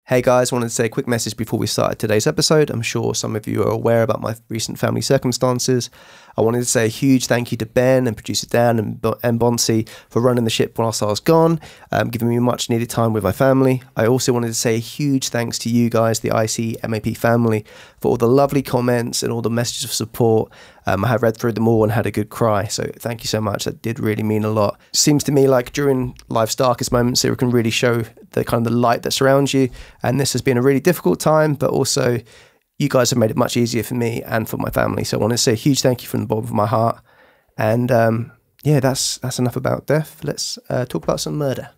Hey guys, I wanted to say a quick message before we started today's episode. I'm sure some of you are aware about my recent family circumstances. I wanted to say a huge thank you to Ben and producer Dan and Bonsey for running the ship whilst I was gone, giving me much needed time with my family. I also wanted to say a huge thanks to you guys, the ICMAP family, for all the lovely comments and all the messages of support. I have read through them all and had a good cry, so thank you so much. That did really mean a lot. Seems to me like during life's darkest moments, it can really show the kind of the light that surrounds you. And this has been a really difficult time, but also you guys have made it much easier for me and for my family. So I want to say a huge thank you from the bottom of my heart. And yeah, that's enough about death. Let's talk about some murder.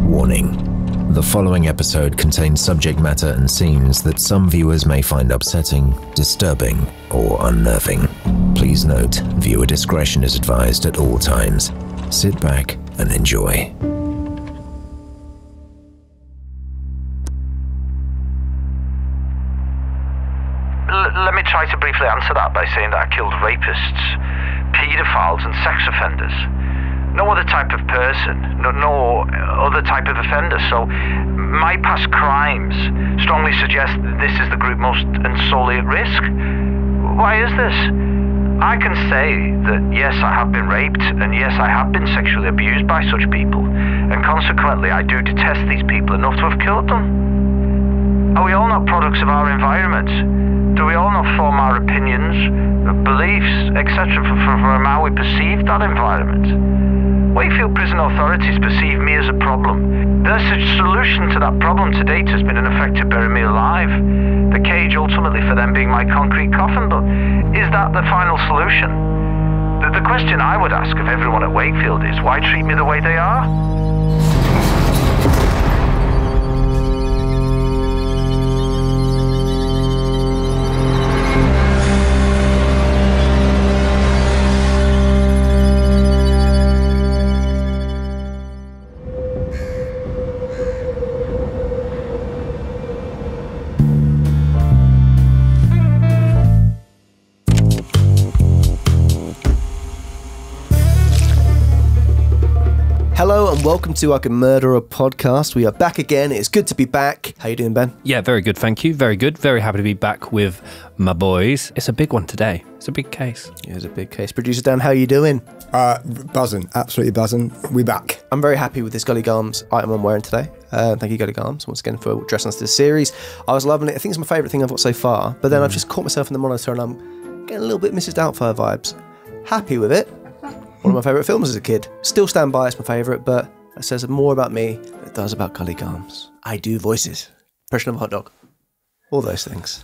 Warning. The following episode contains subject matter and scenes that some viewers may find upsetting, disturbing, or unnerving. Please note, viewer discretion is advised at all times. Sit back and enjoy. Let me try to briefly answer that by saying that I killed rapists, paedophiles and sex offenders. No other type of person, no other type of offender. So my past crimes strongly suggest that this is the group most and solely at risk. Why is this? I can say that yes, I have been raped, and yes, I have been sexually abused by such people, and consequently I do detest these people enough to have killed them. Are we all not products of our environment? Do we all not form our opinions, beliefs, etc. from how we perceive that environment? Wakefield prison authorities perceive me as a problem. Their solution to that problem to date has been an effect to bury me alive. The cage ultimately for them being my concrete coffin, but is that the final solution? The question I would ask of everyone at Wakefield is, why treat me the way they are? Hello and welcome to I Can Murder a podcast. We are back again. It's good to be back. How you doing, Ben? Yeah, very good, thank you. Very good. Very happy to be back with my boys. It's a big one today. It's a big case. Yeah, it's a big case. Producer Dan, how you doing? Buzzing. Absolutely buzzing. We back. I'm very happy with this Gully Garms item I'm wearing today. Thank you, Gully Garms, once again for dressing us to the series. I was loving it. I think it's my favourite thing I've got so far. But then I've just caught myself in the monitor and I'm getting a little bit Mrs. Doubtfire vibes. Happy with it. One of my favourite films as a kid. Still stand by, it's my favourite, but it says more about me than it does about Gully Garms. I do voices. Impression of a hot dog. All those things.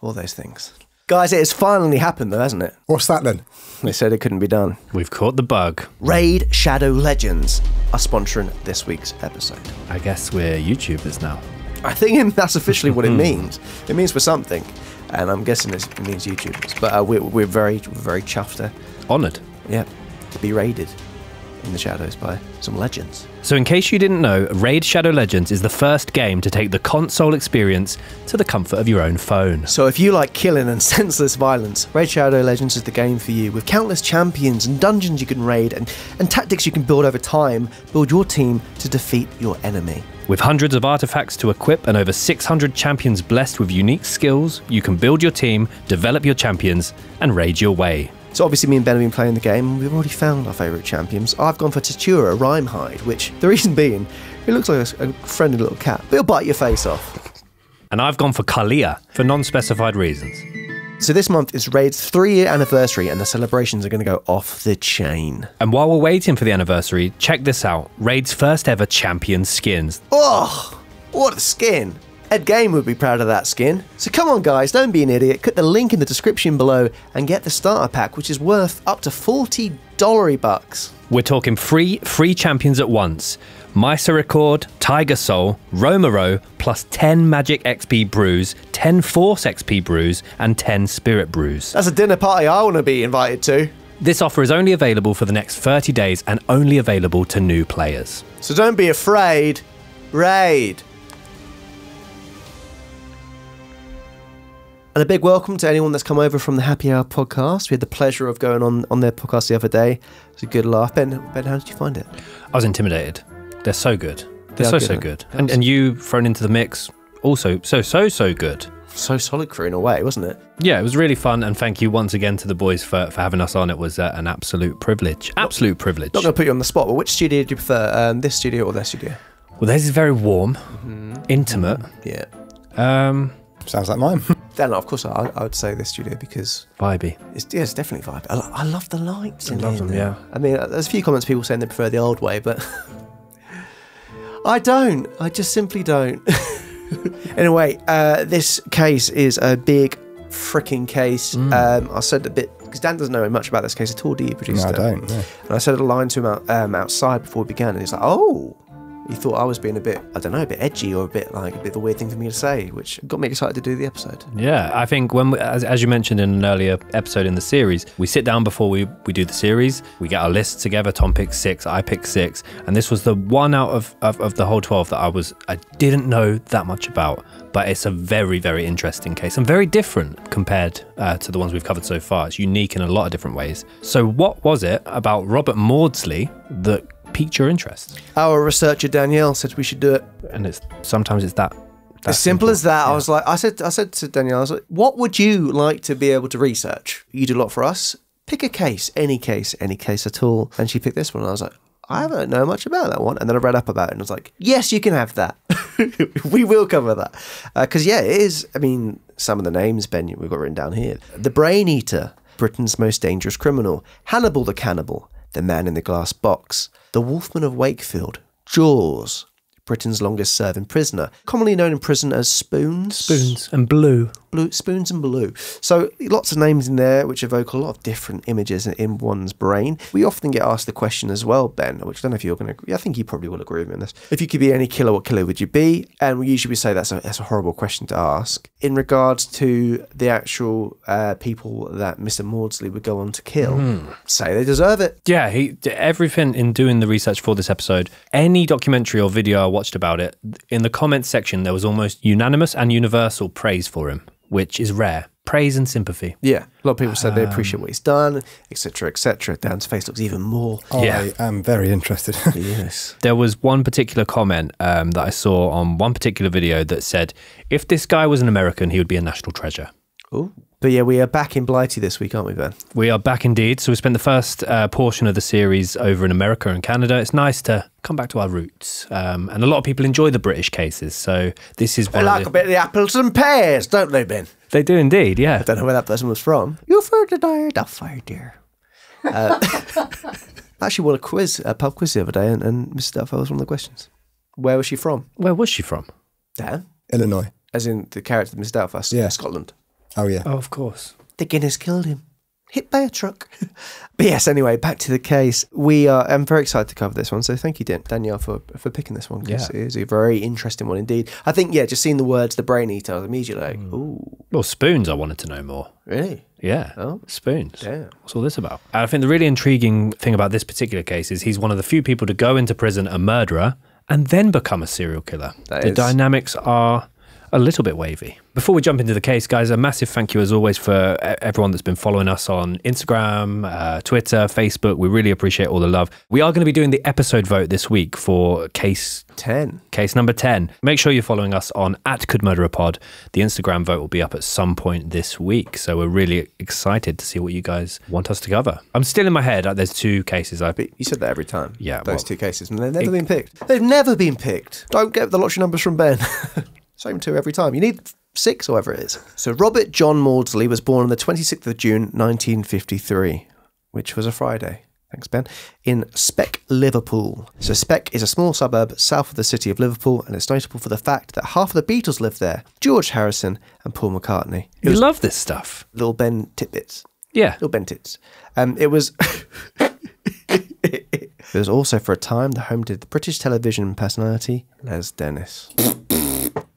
All those things. Guys, it has finally happened though, hasn't it? What's that then? They said it couldn't be done. We've caught the bug. Raid Shadow Legends are sponsoring this week's episode. I guess we're YouTubers now. I think that's officially what it means. It means for something, and I'm guessing it means YouTubers. But we're very chuffed. Honoured. Yeah. To be raided in the shadows by some legends. So in case you didn't know, Raid Shadow Legends is the first game to take the console experience to the comfort of your own phone. So if you like killing and senseless violence, Raid Shadow Legends is the game for you. With countless champions and dungeons you can raid and tactics you can build over time, build your team to defeat your enemy. With hundreds of artifacts to equip and over 600 champions blessed with unique skills, you can build your team, develop your champions, and raid your way. So obviously me and Ben have been playing the game and we've already found our favourite champions. I've gone for Tatura Rhymehide, which the reason being, it looks like a friendly little cat, but it'll bite your face off. And I've gone for Kalia for non-specified reasons. So this month is Raid's 3-year anniversary and the celebrations are going to go off the chain. And while we're waiting for the anniversary, check this out. Raid's first ever champion skins. Oh, what a skin. Ed Game would be proud of that skin. So come on guys, don't be an idiot. Click the link in the description below and get the starter pack, which is worth up to $40 bucks. We're talking three champions at once. Mysa Tiger Soul, Romero, plus 10 Magic XP brews, 10 Force XP brews, and 10 Spirit brews. That's a dinner party I want to be invited to. This offer is only available for the next 30 days and only available to new players. So don't be afraid. Raid. And a big welcome to anyone that's come over from the Happy Hour podcast. We had the pleasure of going on their podcast the other day. It was a good laugh. Ben, how did you find it? I was intimidated. They're so good. They're so good. And you thrown into the mix, also so good. So solid crew in a way, wasn't it? Yeah, it was really fun, and thank you once again to the boys for having us on. It was an absolute privilege. Absolute privilege. Not going to put you on the spot, but which studio do you prefer, this studio or their studio? Well, theirs is very warm, intimate. Yeah. Sounds like mine. Then, of course, I would say this studio because... Vibey. It's definitely vibey. I love the lights. I love them, yeah. I mean, there's a few comments people saying they prefer the old way, but... I don't. I just simply don't. Anyway, this case is a big freaking case. I said a bit, because Dan doesn't know much about this case at all, do you, producer? No, I don't. No. And I said a line to him outside before we began, and he's like, oh, he thought I was being a bit, I don't know, a bit edgy or a bit of a weird thing for me to say, which got me excited to do the episode. Yeah, I think when, as you mentioned in an earlier episode in the series, we sit down before we do the series, we get our lists together, Tom picks 6, I picked 6, and this was the one out of the whole 12 that I didn't know that much about, but it's a very, very interesting case and very different compared to the ones we've covered so far. It's unique in a lot of different ways. So what was it about Robert Mordsley that piqued your interest? Our researcher Danielle said we should do it, and sometimes it's that as simple as that. Yeah. I said to Danielle, I was like, what would you like to be able to research? You do a lot for us. Pick a case, any case at all. And she picked this one, and I was like, I don't know much about that one. And then I read up about it, and I was like, yes, you can have that. We will cover that, because it is. I mean, some of the names, Ben, we've got written down here: the Brain Eater, Britain's most dangerous criminal; Hannibal the Cannibal, the Man in the Glass Box; the Wolfman of Wakefield; Jaws, Britain's longest serving prisoner, commonly known in prison as Spoons. Spoons and Blue. Spoons and Blue. So lots of names in there which evoke a lot of different images in one's brain. We often get asked the question as well, Ben, which I don't know if you're going to agree. I think you probably will agree with me on this. If you could be any killer, what killer would you be? And we usually say that's a horrible question to ask. In regards to the actual people that Mr. Maudsley would go on to kill, say they deserve it. Yeah, everything in doing the research for this episode, any documentary or video I watched about it, in the comments section, there was almost unanimous and universal praise for him, which is rare. Praise and sympathy. Yeah. A lot of people said they appreciate what he's done, etc., etc. Dan's face looks even more. Oh, yeah. I am very interested. Yes. There was one particular comment that I saw on one particular video that said, if this guy was an American, he would be a national treasure. Oh. But yeah, we are back in Blighty this week, aren't we, Ben? We are back indeed. So we spent the first portion of the series over in America and Canada. It's nice to come back to our roots. And a lot of people enjoy the British cases. So this is they like a bit of the apples and pears, don't they, Ben? They do indeed, yeah. I don't know where that person was from. You've heard the fire, dear. Actually won a pub quiz the other day, and Mrs. Doubtfire was one of the questions. Where was she from? Where was she from? Dan? Illinois. As in the character Mrs. Doubtfire? Yeah. Scotland. Oh, yeah. Oh, of course. The Guinness killed him. Hit by a truck. But yes, anyway, back to the case. I'm very excited to cover this one. So thank you, Danielle, for picking this one, because it is a very interesting one indeed. I think, just seeing the words, the Brain Eater, I was immediately like, ooh. Well, Spoons, I wanted to know more. Really? Yeah. Oh. Spoons. Damn. What's all this about? I think the really intriguing thing about this particular case is he's one of the few people to go into prison a murderer and then become a serial killer. The dynamics are a little bit wavy. Before we jump into the case, guys, a massive thank you as always for everyone that's been following us on Instagram, Twitter, Facebook. We really appreciate all the love. We are going to be doing the episode vote this week for case 10. Case number 10. Make sure you're following us on @CouldMurderAPod. The Instagram vote will be up at some point this week, so we're really excited to see what you guys want us to cover. I'm still in my head. There's 2 cases. You said that every time. Yeah. Those 2 cases, and they've never been picked. They've never been picked. Don't get the lottery numbers from Ben. Same 2 every time. You need 6 or whatever it is. So Robert John Maudsley was born on the 26th of June, 1953, which was a Friday. Thanks, Ben. In Speck, Liverpool. So Speck is a small suburb south of the city of Liverpool, and it's notable for the fact that half of the Beatles lived there: George Harrison and Paul McCartney. You love this stuff. Little Ben Titbits. Yeah. Little Ben Tits. It was... It was also for a time the home to the British television personality Les Dennis.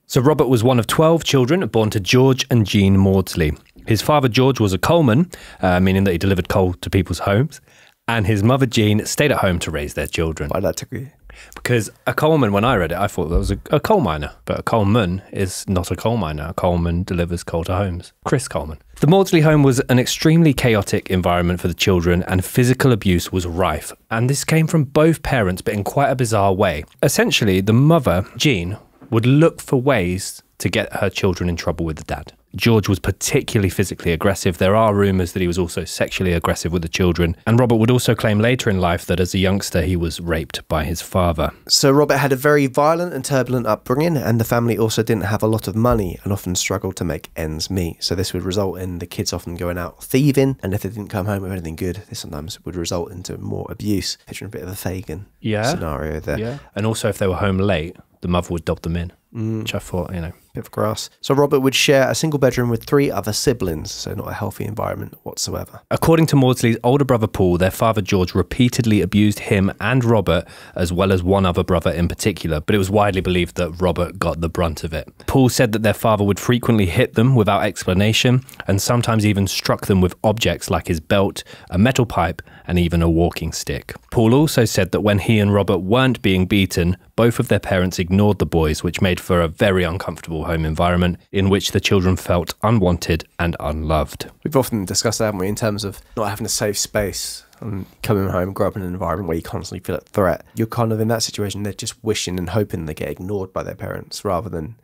So Robert was one of 12 children born to George and Jean Maudsley. His father George was a coalman, meaning that he delivered coal to people's homes, and his mother Jean stayed at home to raise their children. Why that took you? Because a coalman, when I read it, I thought that was a coal miner. But a coalman is not a coal miner. A coalman delivers coal to homes. Chris Coleman. The Maudsley home was an extremely chaotic environment for the children, and physical abuse was rife. And this came from both parents, but in quite a bizarre way. Essentially, the mother, Jean, would look for ways to get her children in trouble with the dad. George was particularly physically aggressive. There are rumours that he was also sexually aggressive with the children. And Robert would also claim later in life that as a youngster he was raped by his father. So Robert had a very violent and turbulent upbringing, and the family also didn't have a lot of money and often struggled to make ends meet. So this would result in the kids often going out thieving, and if they didn't come home with anything good, this sometimes would result into more abuse. Picturing a bit of a Fagin scenario there. Yeah. And also if they were home late, the mother would dob them in, which I thought, bit of grass. So Robert would share a single bedroom with 3 other siblings, so not a healthy environment whatsoever. According to Maudsley's older brother Paul, their father George repeatedly abused him and Robert, as well as one other brother in particular, but it was widely believed that Robert got the brunt of it. Paul said that their father would frequently hit them without explanation, and sometimes even struck them with objects like his belt, a metal pipe, and even a walking stick. Paul also said that when he and Robert weren't being beaten, both of their parents ignored the boys, which made for a very uncomfortable home environment in which the children felt unwanted and unloved. We've often discussed that, haven't we, in terms of not having a safe space and coming home, grow up in an environment where you constantly feel a threat. You're kind of in that situation, they're just wishing and hoping they get ignored by their parents rather than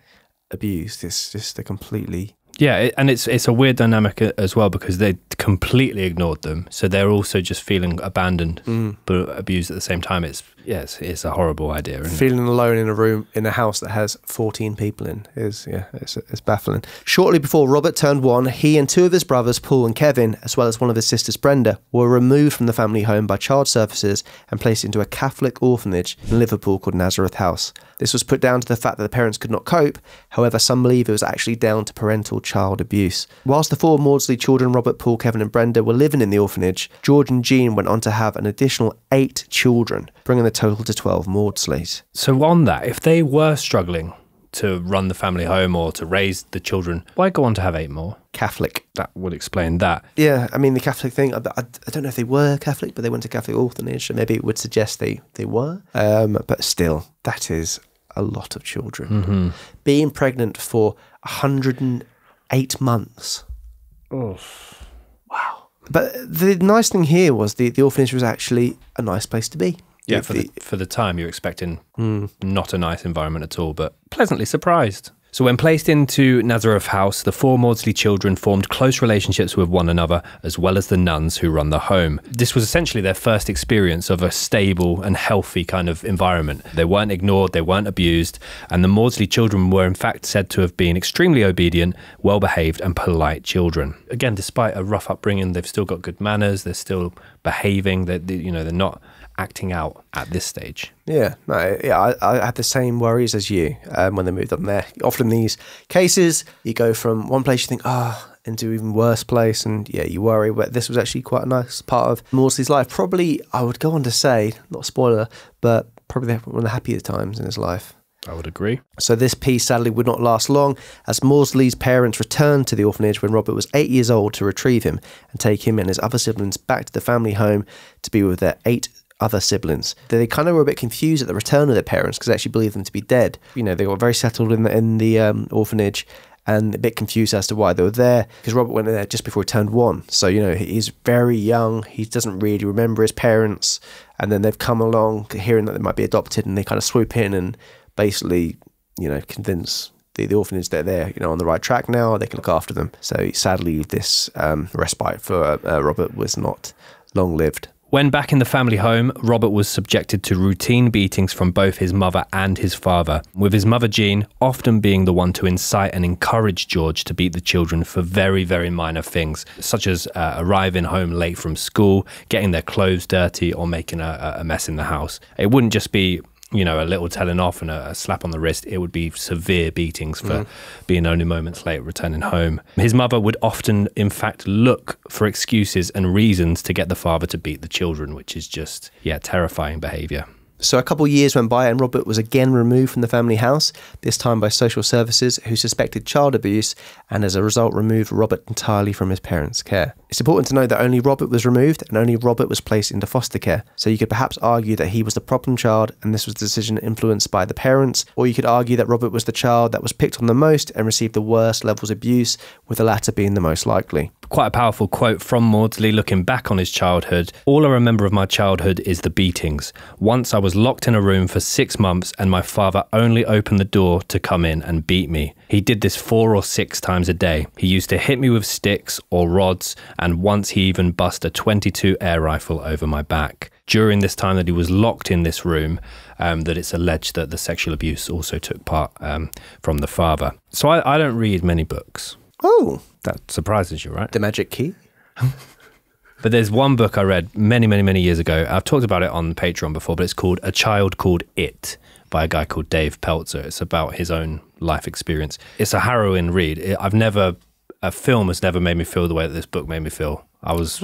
abused. It's just a completely... Yeah, and it's a weird dynamic as well because they completely ignored them. So they're also just feeling abandoned but abused at the same time. It's a horrible idea. Feeling alone in a room in a house that has 14 people in is it's baffling. Shortly before Robert turned 1, he and 2 of his brothers, Paul and Kevin, as well as one of his sisters, Brenda, were removed from the family home by child services and placed into a Catholic orphanage in Liverpool called Nazareth House. This was put down to the fact that the parents could not cope. However, some believe it was actually down to parental child abuse. Whilst the 4 Maudsley children, Robert, Paul, Kevin and Brenda, were living in the orphanage, George and Jean went on to have an additional 8 children, bringing the total to 12 Maudsleys. So on that, if they were struggling to run the family home or to raise the children, why go on to have 8 more? Catholic. That would explain that. Yeah, I mean, the Catholic thing, I don't know if they were Catholic, but they went to Catholic orphanage, so maybe it would suggest they were. But still, that is a lot of children. Being pregnant for 108 months. Oh. Wow. But the nice thing here was the orphanage was actually a nice place to be. Yeah, for the time you're expecting not a nice environment at all, but pleasantly surprised. So when placed into Nazareth House, the 4 Maudsley children formed close relationships with one another, as well as the nuns who run the home. This was essentially their first experience of a stable and healthy kind of environment. They weren't ignored, they weren't abused, and the Maudsley children were in fact said to have been extremely obedient, well-behaved and polite children. Again, despite a rough upbringing, they've still got good manners, they're still behaving, they're not acting out at this stage. I had the same worries as you when they moved up there. Often in these cases, you go from one place you think, into even worse place, and you worry. But this was actually quite a nice part of Mordsley's life. Probably, I would go on to say, not a spoiler, but probably one of the happier times in his life. I would agree. So this peace sadly would not last long, as Mordsley's parents returned to the orphanage when Robert was 8 years old to retrieve him and take him and his other siblings back to the family home to be with their 8 other siblings. They kind of were a bit confused at the return of their parents because they actually believed them to be dead. They got very settled in the orphanage and a bit confused as to why they were there, because Robert went in there just before he turned 1. So, he's very young. He doesn't really remember his parents. And then they've come along hearing that they might be adopted, and they kind of swoop in and basically, convince the orphanage that they're, on the right track now, they can look after them. So sadly, this respite for Robert was not long-lived. When back in the family home, Robert was subjected to routine beatings from both his mother and his father, with his mother Jean often being the one to incite and encourage George to beat the children for very, very minor things, such as arriving home late from school, getting their clothes dirty, or making a mess in the house. It wouldn't just be a little telling off and a slap on the wrist. It would be severe beatings for being only moments late returning home. His mother would often, in fact, look for excuses and reasons to get the father to beat the children, which is just, terrifying behaviour. So a couple of years went by and Robert was again removed from the family house, this time by social services who suspected child abuse, and as a result removed Robert entirely from his parents' care. It's important to know that only Robert was removed and only Robert was placed into foster care. So you could perhaps argue that he was the problem child and this was a decision influenced by the parents, or you could argue that Robert was the child that was picked on the most and received the worst levels of abuse, with the latter being the most likely. Quite a powerful quote from Maudsley looking back on his childhood. All I remember of my childhood is the beatings. Once I was locked in a room for 6 months and my father only opened the door to come in and beat me. He did this 4 or 6 times a day. He used to hit me with sticks or rods, and once he even bust a .22 air rifle over my back. During this time that he was locked in this room, that it's alleged that the sexual abuse also took part from the father. So I don't read many books. Oh. That surprises you, right? The Magic Key? But there's one book I read many years ago. I've talked about it on Patreon before, but it's called A Child Called It by a guy called Dave Peltzer. It's about his own life experience. It's a harrowing read. A film has never made me feel the way that this book made me feel. I was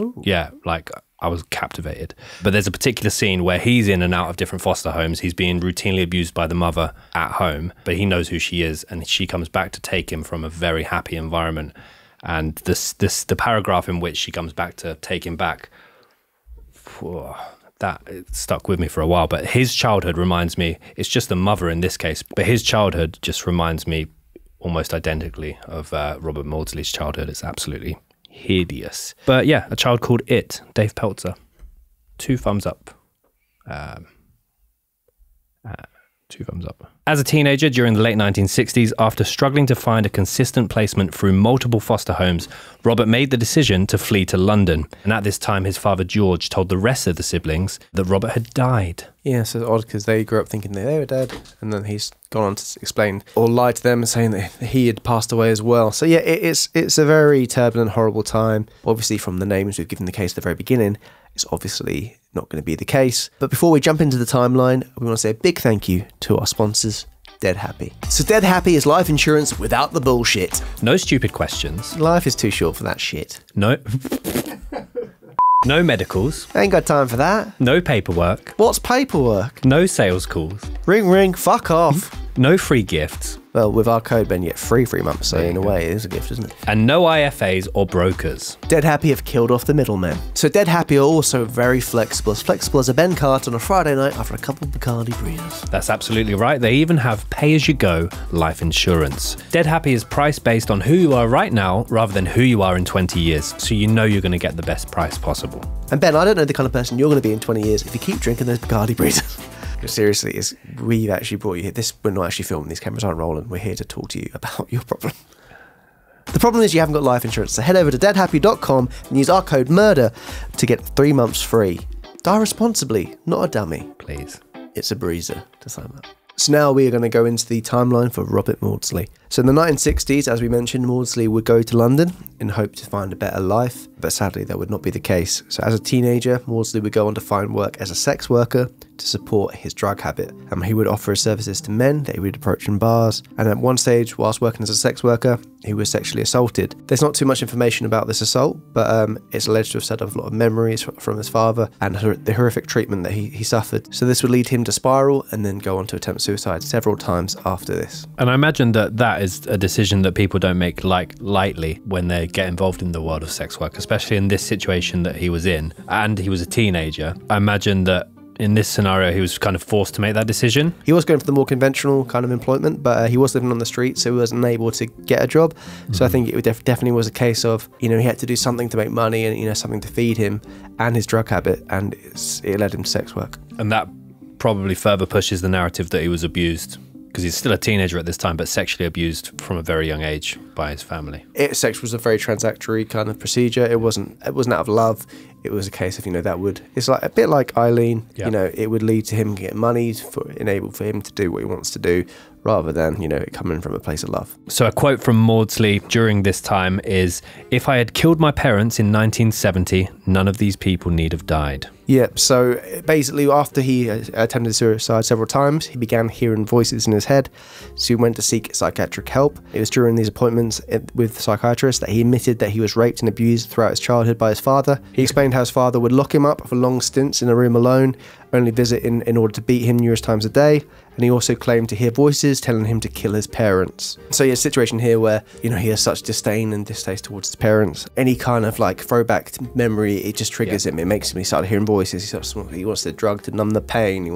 captivated. But there's a particular scene where he's in and out of different foster homes. He's being routinely abused by the mother at home, but he knows who she is, and she comes back to take him from a very happy environment. And the paragraph in which she comes back to take him back, that it stuck with me for a while. But his childhood reminds me, it's just the mother in this case, but his childhood just reminds me almost identically of Robert Maudsley's childhood. It's absolutely hideous. But yeah, A Child Called It, Dave Peltzer. 2 thumbs up. 2 thumbs up. As a teenager during the late 1960s, after struggling to find a consistent placement through multiple foster homes, Robert made the decision to flee to London. And at this time, his father George told the rest of the siblings that Robert had died. Yeah, so it's odd because they grew up thinking they were dead, and then he's gone on to explain or lie to them, saying that he had passed away as well. So yeah, it's a very turbulent, horrible time. Obviously, from the names we've given the case at the very beginning, it's obviously not going to be the case. But before we jump into the timeline, we want to say a big thank you to our sponsors, Dead Happy. So Dead Happy is life insurance without the bullshit. No stupid questions. Life is too short for that shit. No. No medicals. Ain't got time for that. No paperwork. What's paperwork? No sales calls. Ring ring, fuck off. No free gifts. Well, with our code, Ben, you get free months, so in a way, it is a gift, isn't it? And no IFAs or brokers. Dead Happy have killed off the middlemen. So Dead Happy are also very flexible as a Ben Carter on a Friday night after a couple of Bacardi breeders. That's absolutely right. They even have pay-as-you-go life insurance. Dead Happy is priced based on who you are right now rather than who you are in 20 years, so you know you're going to get the best price possible. And Ben, I don't know the kind of person you're going to be in 20 years if you keep drinking those Bacardi breeders. Seriously, we've actually brought you here. We're not actually filming, these cameras aren't rolling. We're here to talk to you about your problem. The problem is you haven't got life insurance, so head over to deadhappy.com and use our code MURDER to get 3 months free. Die responsibly, not a dummy. Please. It's a breezer to sign up. So now we are going to go into the timeline for Robert Maudsley. So in the 1960s, as we mentioned, Maudsley would go to London in hope to find a better life, but sadly that would not be the case. So as a teenager, Maudsley would go on to find work as a sex worker to support his drug habit. He would offer his services to men that he would approach in bars, and at one stage, whilst working as a sex worker, he was sexually assaulted. There's not too much information about this assault, but it's alleged to have set off a lot of memories from his father and the horrific treatment that he suffered. So this would lead him to spiral and then go on to attempt suicide several times after this. And I imagine that is a decision that people don't make lightly when they get involved in the world of sex work, especially in this situation that he was in, and he was a teenager. I imagine that in this scenario, he was kind of forced to make that decision. He was going for the more conventional kind of employment, but he was living on the street, so he wasn't able to get a job. So I think it definitely was a case of, he had to do something to make money and, something to feed him and his drug habit, and it led him to sex work. And that probably further pushes the narrative that he was abused, because he's still a teenager at this time, but sexually abused from a very young age by his family. Sex was a very transactory kind of procedure. It wasn't out of love. It was a case of, it's like a bit like Eileen, yeah. It would lead to him getting money enable for him to do what he wants to do, rather than, it coming from a place of love. So a quote from Maudsley during this time is, "If I had killed my parents in 1970, none of these people need have died." Yeah, so basically after he attempted suicide several times, he began hearing voices in his head, so he went to seek psychiatric help. It was during these appointments with psychiatrists that he admitted that he was raped and abused throughout his childhood by his father. He explained how his father would lock him up for long stints in a room alone, only visit in order to beat him numerous times a day. And he also claimed to hear voices telling him to kill his parents. So he has a situation here where, he has such disdain and distaste towards his parents. Any kind of like throwback to memory, it just triggers him. It makes him start hearing voices. He wants the drug to numb the pain.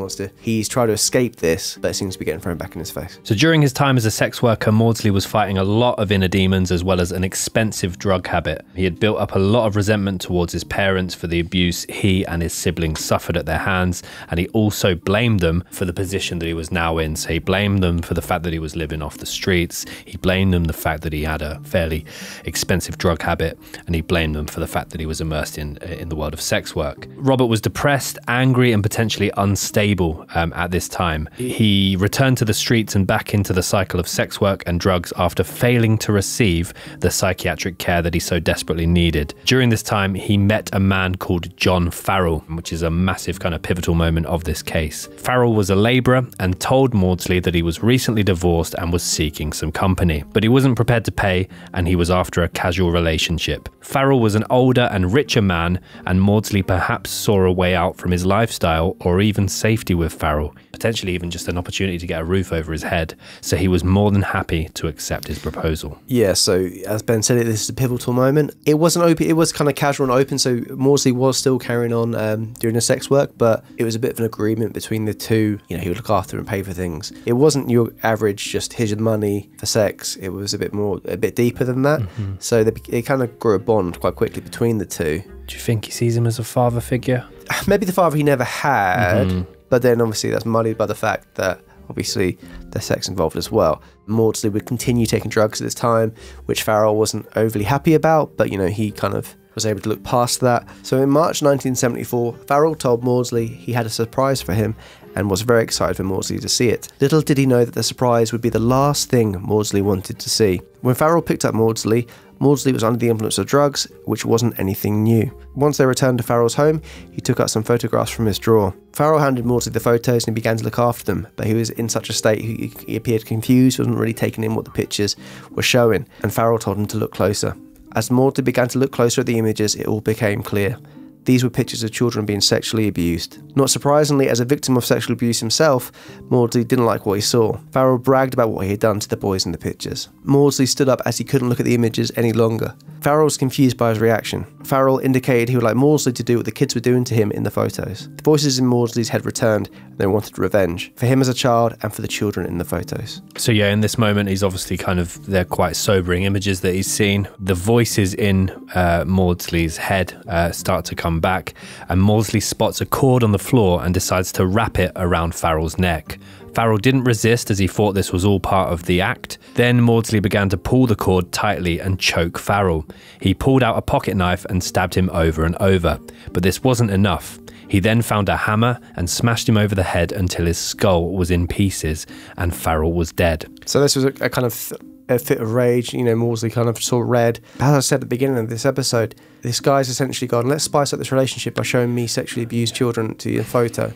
He's trying to escape this, but it seems to be getting thrown back in his face. So during his time as a sex worker, Maudsley was fighting a lot of inner demons as well as an expensive drug habit. He had built up a lot of resentment towards his parents for the abuse he and his siblings suffered at their hands, and he also blamed them for the position that he was now in. So he blamed them for the fact that he was living off the streets, he blamed them the fact that he had a fairly expensive drug habit, and he blamed them for the fact that he was immersed in the world of sex work. Robert was depressed, angry, and potentially unstable at this time. He returned to the streets and back into the cycle of sex work and drugs after failing to receive the psychiatric care that he so desperately needed. During this time, he met a man called John Farrell, which is a massive kind of pivotal moment of this case. Farrell was a labourer and told Maudsley that he was recently divorced and was seeking some company, but he wasn't prepared to pay, and he was after a casual relationship. Farrell was an older and richer man, and Maudsley perhaps saw a way out from his lifestyle or even safety with Farrell, potentially even just an opportunity to get a roof over his head, so he was more than happy to accept his proposal. Yeah, so as Ben said, this is a pivotal moment. It wasn't open, it was kind of casual and open, so Maudsley was still carrying on doing the sex work, but it was a bit of an agreement between the two. He would look after and pay for things. It wasn't your average just here's your money for sex. It was a bit deeper than that. So it kind of grew a bond quite quickly between the two. Do you think he sees him as a father figure? Maybe the father he never had, but then obviously that's muddied by the fact that obviously there's sex involved as well. Maudsley would continue taking drugs at this time, which Farrell wasn't overly happy about, but he kind of was able to look past that. So in March 1974, Farrell told Maudsley he had a surprise for him and was very excited for Maudsley to see it. Little did he know that the surprise would be the last thing Maudsley wanted to see. When Farrell picked up Maudsley was under the influence of drugs, which wasn't anything new. Once they returned to Farrell's home, he took out some photographs from his drawer. Farrell handed Maudsley the photos and he began to look after them, but he was in such a state he appeared confused, wasn't really taking in what the pictures were showing, and Farrell told him to look closer. As Maudsley began to look closer at the images, it all became clear. These were pictures of children being sexually abused. Not surprisingly, as a victim of sexual abuse himself, Maudsley didn't like what he saw. Farrell bragged about what he had done to the boys in the pictures. Maudsley stood up as he couldn't look at the images any longer. Farrell was confused by his reaction. Farrell indicated he would like Maudsley to do what the kids were doing to him in the photos. The voices in Maudsley's head returned, and they wanted revenge, for him as a child and for the children in the photos. So yeah, in this moment, he's obviously they're quite sobering images that he's seen. The voices in Maudsley's head start to come back, and Maudsley spots a cord on the floor and decides to wrap it around Farrell's neck. Farrell didn't resist as he thought this was all part of the act. Then Maudsley began to pull the cord tightly and choke Farrell. He pulled out a pocket knife and stabbed him over and over, but this wasn't enough. He then found a hammer and smashed him over the head until his skull was in pieces and Farrell was dead. So this was a kind of a fit of rage. Maudsley kind of saw red. As I said at the beginning of this episode, this guy's essentially gone, let's spice up this relationship by showing me sexually abused children to your photo.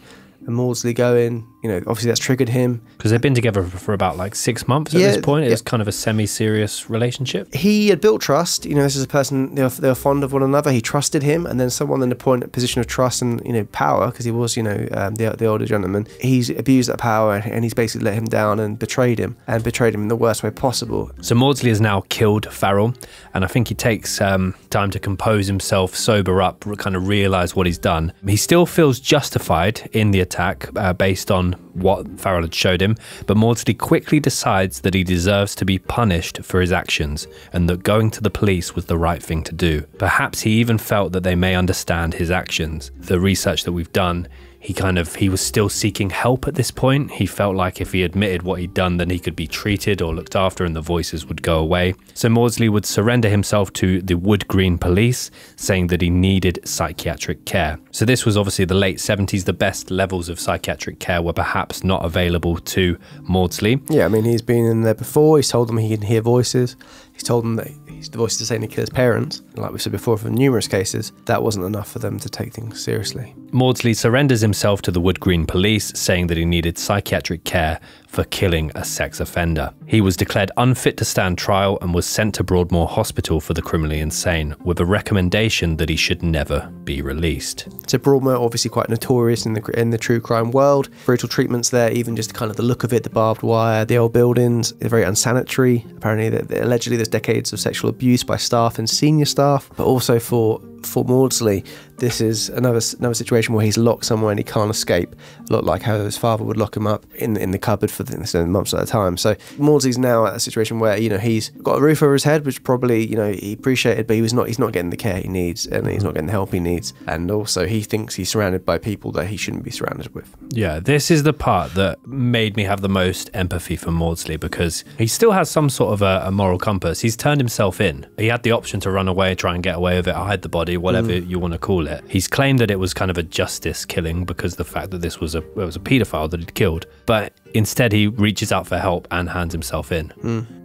And Maudsley going, obviously that's triggered him. Because they've been together for about 6 months at this point. It was kind of a semi-serious relationship. He had built trust. This is a person, they were fond of one another. He trusted him. And then someone in a position of trust and, power, because he was, the older gentleman, he's abused that power and he's basically let him down and betrayed him in the worst way possible. So Maudsley has now killed Farrell. And I think he takes time to compose himself, sober up, kind of realise what he's done. He still feels justified in the attack based on what Farrell had showed him, but Maudsley quickly decides that he deserves to be punished for his actions and that going to the police was the right thing to do. Perhaps he even felt that they may understand his actions. The research that we've done, he was still seeking help at this point. He felt like if he admitted what he'd done, then he could be treated or looked after and the voices would go away. So Maudsley would surrender himself to the Wood Green police, saying that he needed psychiatric care. So this was obviously the late 70s. The best levels of psychiatric care were perhaps not available to Maudsley. Yeah, he's been in there before. He's told them he can hear voices. He's told them that the voices are saying he killed his parents. like we said before, from numerous cases, that wasn't enough for them to take things seriously. Maudsley surrenders himself to the Wood Green police, saying that he needed psychiatric care for killing a sex offender. He was declared unfit to stand trial and was sent to Broadmoor Hospital for the criminally insane, with a recommendation that he should never be released. So Broadmoor, obviously quite notorious in the true crime world. Brutal treatments there, even just kind of the look of it, the barbed wire, the old buildings, they're very unsanitary. Apparently, allegedly there's decades of sexual abuse by staff and senior staff, but also for Maudsley, this is another situation where he's locked somewhere and he can't escape. A lot like how his father would lock him up in the cupboard for months at a time. So Maudsley's now at a situation where, you know, he's got a roof over his head, which probably, you know, he appreciated, but he's not getting the care he needs, and he's not getting the help he needs. And also he thinks he's surrounded by people that he shouldn't be surrounded with. Yeah, this is the part that made me have the most empathy for Maudsley, because he still has some sort of a moral compass. He's turned himself in. He had the option to run away, try and get away with it, hide the body, whatever you want to call it. He's claimed that it was kind of a justice killing because the fact that this was a paedophile that he'd killed, but instead he reaches out for help and hands himself in.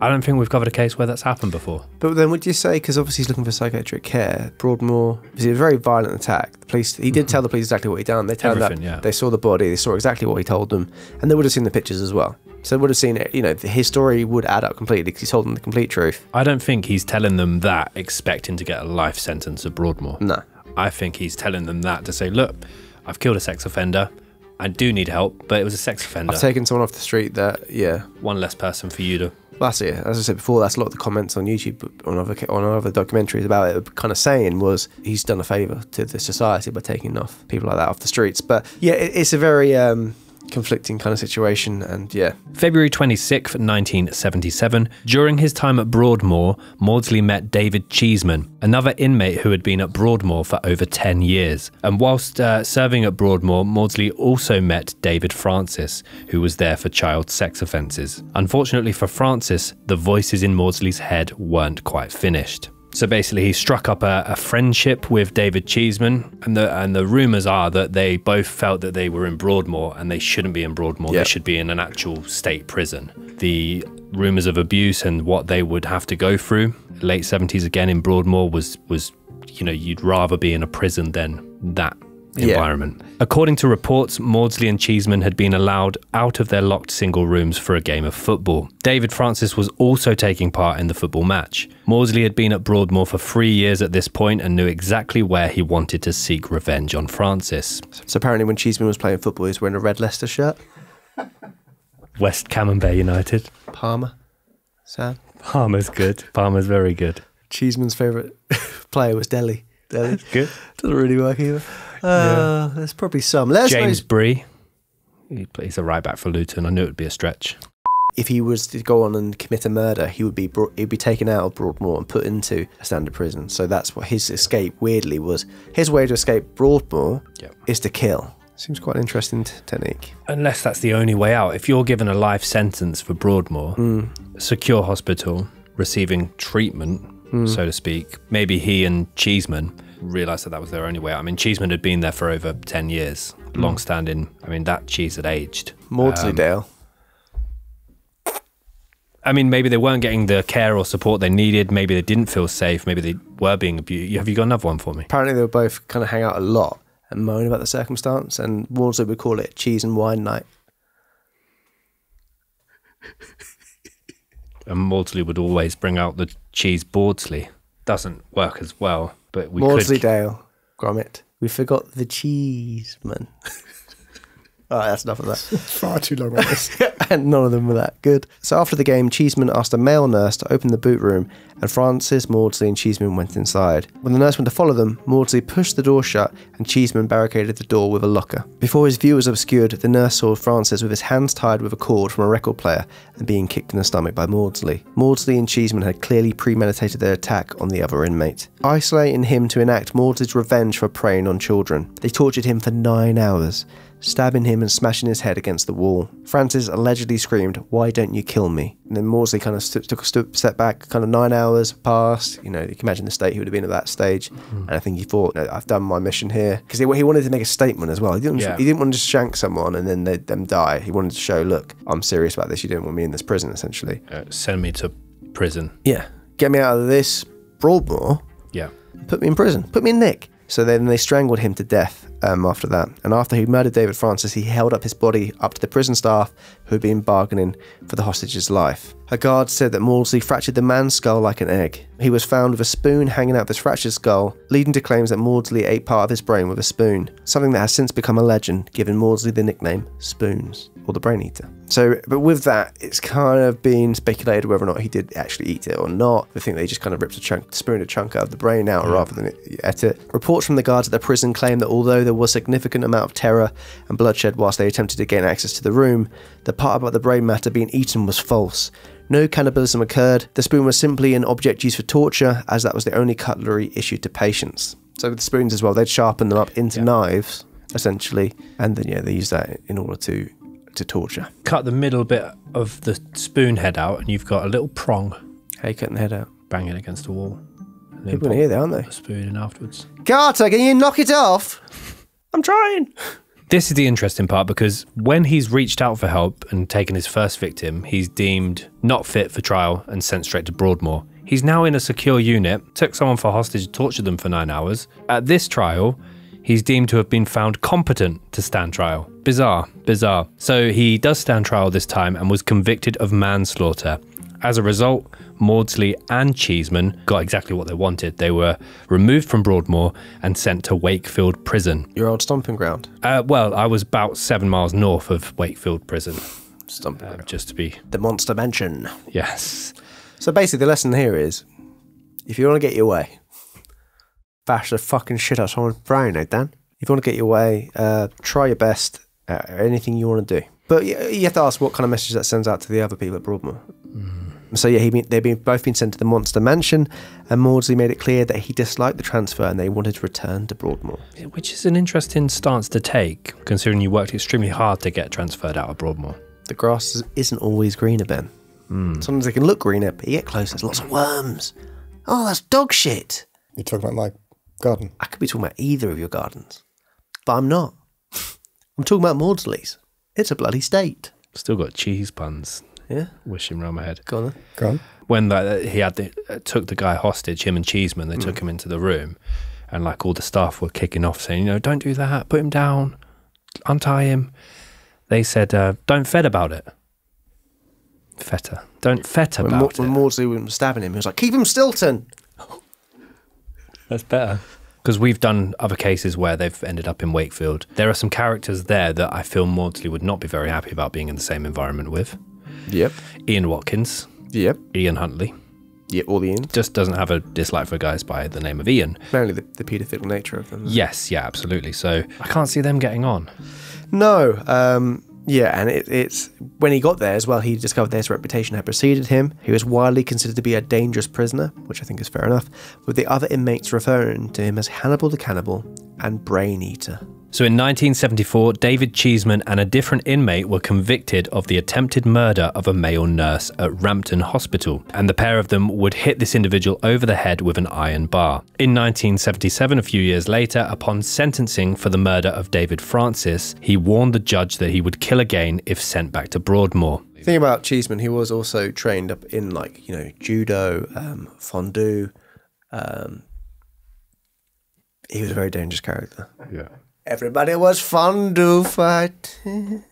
I don't think we've covered a case where that's happened before. But then would you say, because obviously he's looking for psychiatric care, Broadmoor, it was a very violent attack. The police, he did tell the police exactly what he'd done. They turned up, they saw the body, they saw exactly what he told them, and they would have seen the pictures as well. So they would have seen it, you know, his story would add up completely because he told them the complete truth. I don't think he's telling them that expecting to get a life sentence at Broadmoor. No. I think he's telling them that to say, look, I've killed a sex offender. I do need help, but it was a sex offender. I've taken someone off the street that, yeah. One less person for you to... That's it. As I said before, that's a lot of the comments on YouTube, on other documentaries about it, kind of saying was he's done a favour to the society by taking off people like that off the streets. But yeah, it's a very conflicting kind of situation, and yeah. February 26th, 1977, during his time at Broadmoor, Maudsley met David Cheeseman, another inmate who had been at Broadmoor for over 10 years. And whilst serving at Broadmoor, Maudsley also met David Francis, who was there for child sex offences. Unfortunately for Francis, the voices in Maudsley's head weren't quite finished. So basically he struck up a friendship with David Cheeseman, and the rumours are that they both felt that they were in Broadmoor and they shouldn't be in Broadmoor. They should be in an actual state prison. The rumours of abuse and what they would have to go through, late 70s again in Broadmoor, was you know, you'd rather be in a prison than that environment. According to reports, Maudsley and Cheeseman had been allowed out of their locked single rooms for a game of football. David Francis was also taking part in the football match. Maudsley had been at Broadmoor for 3 years at this point and knew exactly where he wanted to seek revenge on Francis. So apparently when Cheeseman was playing football, he was wearing a red Leicester shirt. West Camembert United. Palmer. Sam? Palmer's good. Palmer's very good. Cheeseman's favourite player was Deli. That's good. Doesn't really work either. There's probably some. James Bree. He's a right back for Luton. I knew it would be a stretch. If he was to go on and commit a murder, he'd be taken out of Broadmoor and put into a standard prison. So that's what his escape, weirdly, was. His way to escape Broadmoor is to kill. Seems quite an interesting technique. Unless that's the only way out. If you're given a life sentence for Broadmoor, secure hospital, receiving treatment, so to speak, maybe he and Cheeseman realised that was their only way out. I mean, Cheeseman had been there for over 10 years, long-standing. I mean, that cheese had aged. Mordsley Dale. I mean, maybe they weren't getting the care or support they needed. Maybe they didn't feel safe. Maybe they were being abused. Have you got another one for me? Apparently they were both kind of hang out a lot and moan about the circumstance, and Mordsley would call it cheese and wine night. And Maudsley would always bring out the cheese Bordsley. Doesn't work as well, but we Maudsley Dale, Gromit. We forgot the cheese, man. All right, that's enough of that. Far too long on this. And none of them were that good. So after the game, Cheeseman asked a male nurse to open the boot room, and Francis, Maudsley and Cheeseman went inside. When the nurse went to follow them, Maudsley pushed the door shut and Cheeseman barricaded the door with a locker. Before his view was obscured, the nurse saw Francis with his hands tied with a cord from a record player and being kicked in the stomach by Maudsley. Maudsley and Cheeseman had clearly premeditated their attack on the other inmate, isolating him to enact Maudsley's revenge for preying on children. They tortured him for 9 hours, stabbing him and smashing his head against the wall. Francis allegedly screamed, "Why don't you kill me?" And then Maudsley kind of took a step back, kind of 9 hours passed. You know, you can imagine the state he would have been at that stage. And I think he thought, no, I've done my mission here. Because he wanted to make a statement as well. He didn't want to just shank someone and then them die. He wanted to show, look, I'm serious about this. You didn't want me in this prison, essentially. Send me to prison. Yeah. Get me out of this Broadmoor, Yeah. Put me in prison. Put me in Nick. So then they strangled him to death after that. And after he murdered David Francis, he held up his body up to the prison staff who had been bargaining for the hostage's life. A guard said that Mordsley fractured the man's skull like an egg. He was found with a spoon hanging out of his fractured skull, leading to claims that Mordsley ate part of his brain with a spoon, something that has since become a legend, giving Mordsley the nickname Spoons, or the Brain Eater. So, but with that, it's kind of been speculated whether or not he did actually eat it or not. I think they just kind of ripped spooned a chunk out of the brain out rather than ate it. Reports from the guards at the prison claim that although there was significant amount of terror and bloodshed whilst they attempted to gain access to the room, the part about the brain matter being eaten was false. No cannibalism occurred. The spoon was simply an object used for torture, as that was the only cutlery issued to patients. So with the spoons as well, they'd sharpen them up into knives, essentially, and then they use that in order to torture. Cut the middle bit of the spoon head out, and you've got a little prong. How you cutting the head out? Bang it against the wall. People can hear that, aren't they? The spoon in afterwards. Carter, can you knock it off? I'm trying. This is the interesting part, because when he's reached out for help and taken his first victim, he's deemed not fit for trial and sent straight to Broadmoor. He's now in a secure unit, took someone for hostage, tortured them for 9 hours. At this trial, he's deemed to have been found competent to stand trial. Bizarre. So he does stand trial this time and was convicted of manslaughter. As a result, Maudsley and Cheeseman got exactly what they wanted. They were removed from Broadmoor and sent to Wakefield Prison. Your old stomping ground? Well, I was about 7 miles north of Wakefield Prison. Stomping ground. Just to be... The Monster Mansion. Yes. So basically the lesson here is, if you want to get your way, bash the fucking shit out of someone's brain, eh, Dan? If you want to get your way, try your best at anything you want to do. But you have to ask what kind of message that sends out to the other people at Broadmoor. So yeah, they've both been sent to the Monster Mansion, and Maudsley made it clear that he disliked the transfer and they wanted to return to Broadmoor. Which is an interesting stance to take, considering you worked extremely hard to get transferred out of Broadmoor. The grass isn't always greener, Ben. Sometimes it can look greener, but you get close, there's lots of worms. Oh, that's dog shit. You're talking about my garden? I could be talking about either of your gardens, but I'm not. I'm talking about Maudsley's. It's a bloody state. Still got cheese puns. Yeah, wishing round my head. Go on then. Go on. When he took the guy hostage, him and Cheeseman, they took him into the room, and like all the staff were kicking off, saying, don't do that, put him down, untie him. They said, don't fed about it. Feta. Don't feta about it. When Maudsley was stabbing him, he was like, keep him Stilton. That's better. Because we've done other cases where they've ended up in Wakefield. There are some characters there that I feel Maudsley would not be very happy about being in the same environment with. Yep. Ian Watkins. Yep. Ian Huntley. Yep, all the Ian. Just doesn't have a dislike for guys by the name of Ian. Mainly the paedophilic nature of them. Yes, yeah, absolutely. So I can't see them getting on. No. Yeah, and it's when he got there as well, he discovered that his reputation had preceded him. He was widely considered to be a dangerous prisoner, which I think is fair enough, with the other inmates referring to him as Hannibal the Cannibal and Brain Eater. So in 1974, David Cheeseman and a different inmate were convicted of the attempted murder of a male nurse at Rampton Hospital, and the pair of them would hit this individual over the head with an iron bar. In 1977, a few years later, upon sentencing for the murder of David Francis, he warned the judge that he would kill again if sent back to Broadmoor. The thing about Cheeseman, he was also trained up in judo, fondue. He was a very dangerous character. Yeah. Everybody was fondue fighting.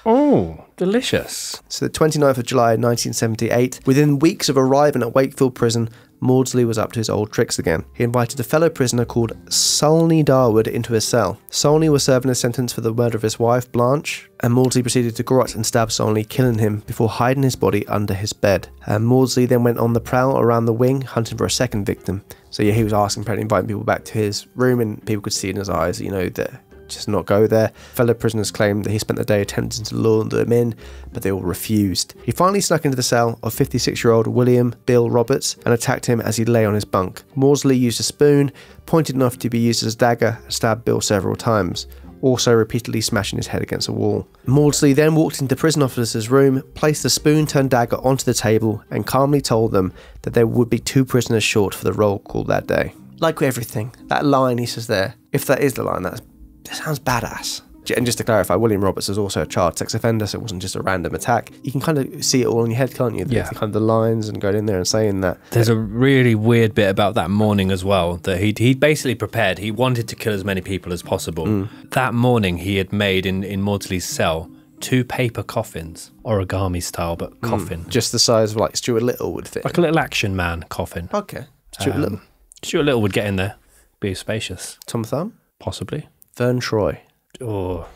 Oh, delicious. So the 29th of July 1978, within weeks of arriving at Wakefield Prison, Maudsley was up to his old tricks again. He invited a fellow prisoner called Solney Darwood into his cell. Solney was serving a sentence for the murder of his wife, Blanche, and Maudsley proceeded to garrote and stab Solney, killing him before hiding his body under his bed. Maudsley then went on the prowl around the wing, hunting for a second victim. So yeah, he was inviting people back to his room, and people could see in his eyes, that just not go there. Fellow prisoners claimed that he spent the day attempting to lure them in, but they all refused. He finally snuck into the cell of 56-year-old William Bill Roberts and attacked him as he lay on his bunk. Maudsley used a spoon, pointed enough to be used as a dagger, and stabbed Bill several times, also repeatedly smashing his head against a wall. Maudsley then walked into the prison officer's room, placed the spoon-turned-dagger onto the table, and calmly told them that there would be 2 prisoners short for the roll call that day. Like everything, that line he says there, if that is the line, that sounds badass. And just to clarify, William Roberts was also a child sex offender, so it wasn't just a random attack. You can kind of see it all in your head, can't you? Yeah. The kind of the lines and going in there and saying that. There's a really weird bit about that morning as well, that he'd basically prepared. He wanted to kill as many people as possible. That morning he had made in Mordsley's cell 2 paper coffins, origami style, but coffin. Just the size of like Stuart Little would fit. Like a little Action Man coffin. Okay. Stuart Little. Stuart Little would get in there, be spacious. Tom Thumb? Possibly. Vern Troy. Or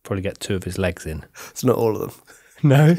probably get 2 of his legs in. It's not all of them. No.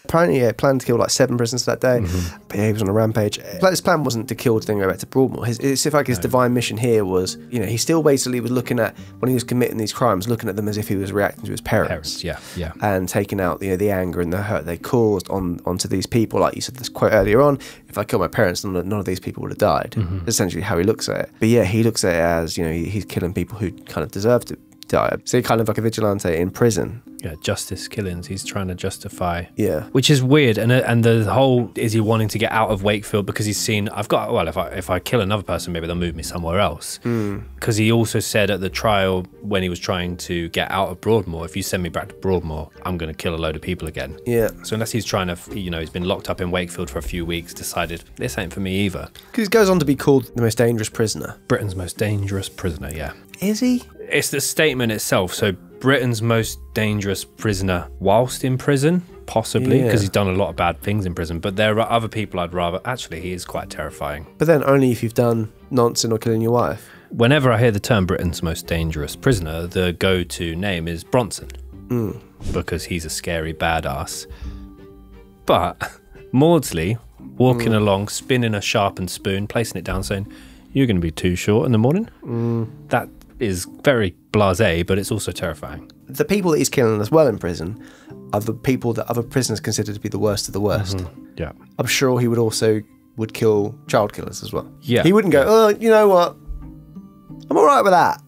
Apparently, he planned to kill like 7 prisoners that day. But yeah, he was on a rampage. His plan wasn't to kill to then go back to Broadmoor. It's like his divine mission here was, he still basically was looking at, when he was committing these crimes, looking at them as if he was reacting to his parents. Yeah. And taking out, the anger and the hurt they caused onto these people. Like you said this quote earlier on, if I killed my parents, none of these people would have died. Essentially how he looks at it. But yeah, he looks at it as, he's killing people who kind of deserve to die. So he's kind of like a vigilante in prison. Yeah, justice killings. He's trying to justify. Yeah. Which is weird. And the whole, is he wanting to get out of Wakefield because he's seen, if I kill another person, maybe they'll move me somewhere else. Because he also said at the trial when he was trying to get out of Broadmoor, if you send me back to Broadmoor, I'm going to kill a load of people again. Yeah. So unless he's trying to, he's been locked up in Wakefield for a few weeks, decided, this ain't for me either. Because he goes on to be called the most dangerous prisoner. Britain's most dangerous prisoner, yeah. Is he? It's the statement itself. So Britain's most dangerous prisoner whilst in prison, possibly, because he's done a lot of bad things in prison. But there are other people I'd rather... Actually, he is quite terrifying. But then only if you've done nonsense or killing your wife. Whenever I hear the term Britain's most dangerous prisoner, the go-to name is Bronson. Because he's a scary badass. But Maudsley, walking along, spinning a sharpened spoon, placing it down, saying, "You're going to be too short in the morning." That is very blasé, but it's also terrifying. The people that he's killing as well in prison are the people that other prisoners consider to be the worst of the worst. Yeah. I'm sure he would kill child killers as well. Yeah. He wouldn't go, "Oh, you know what? I'm all right with that."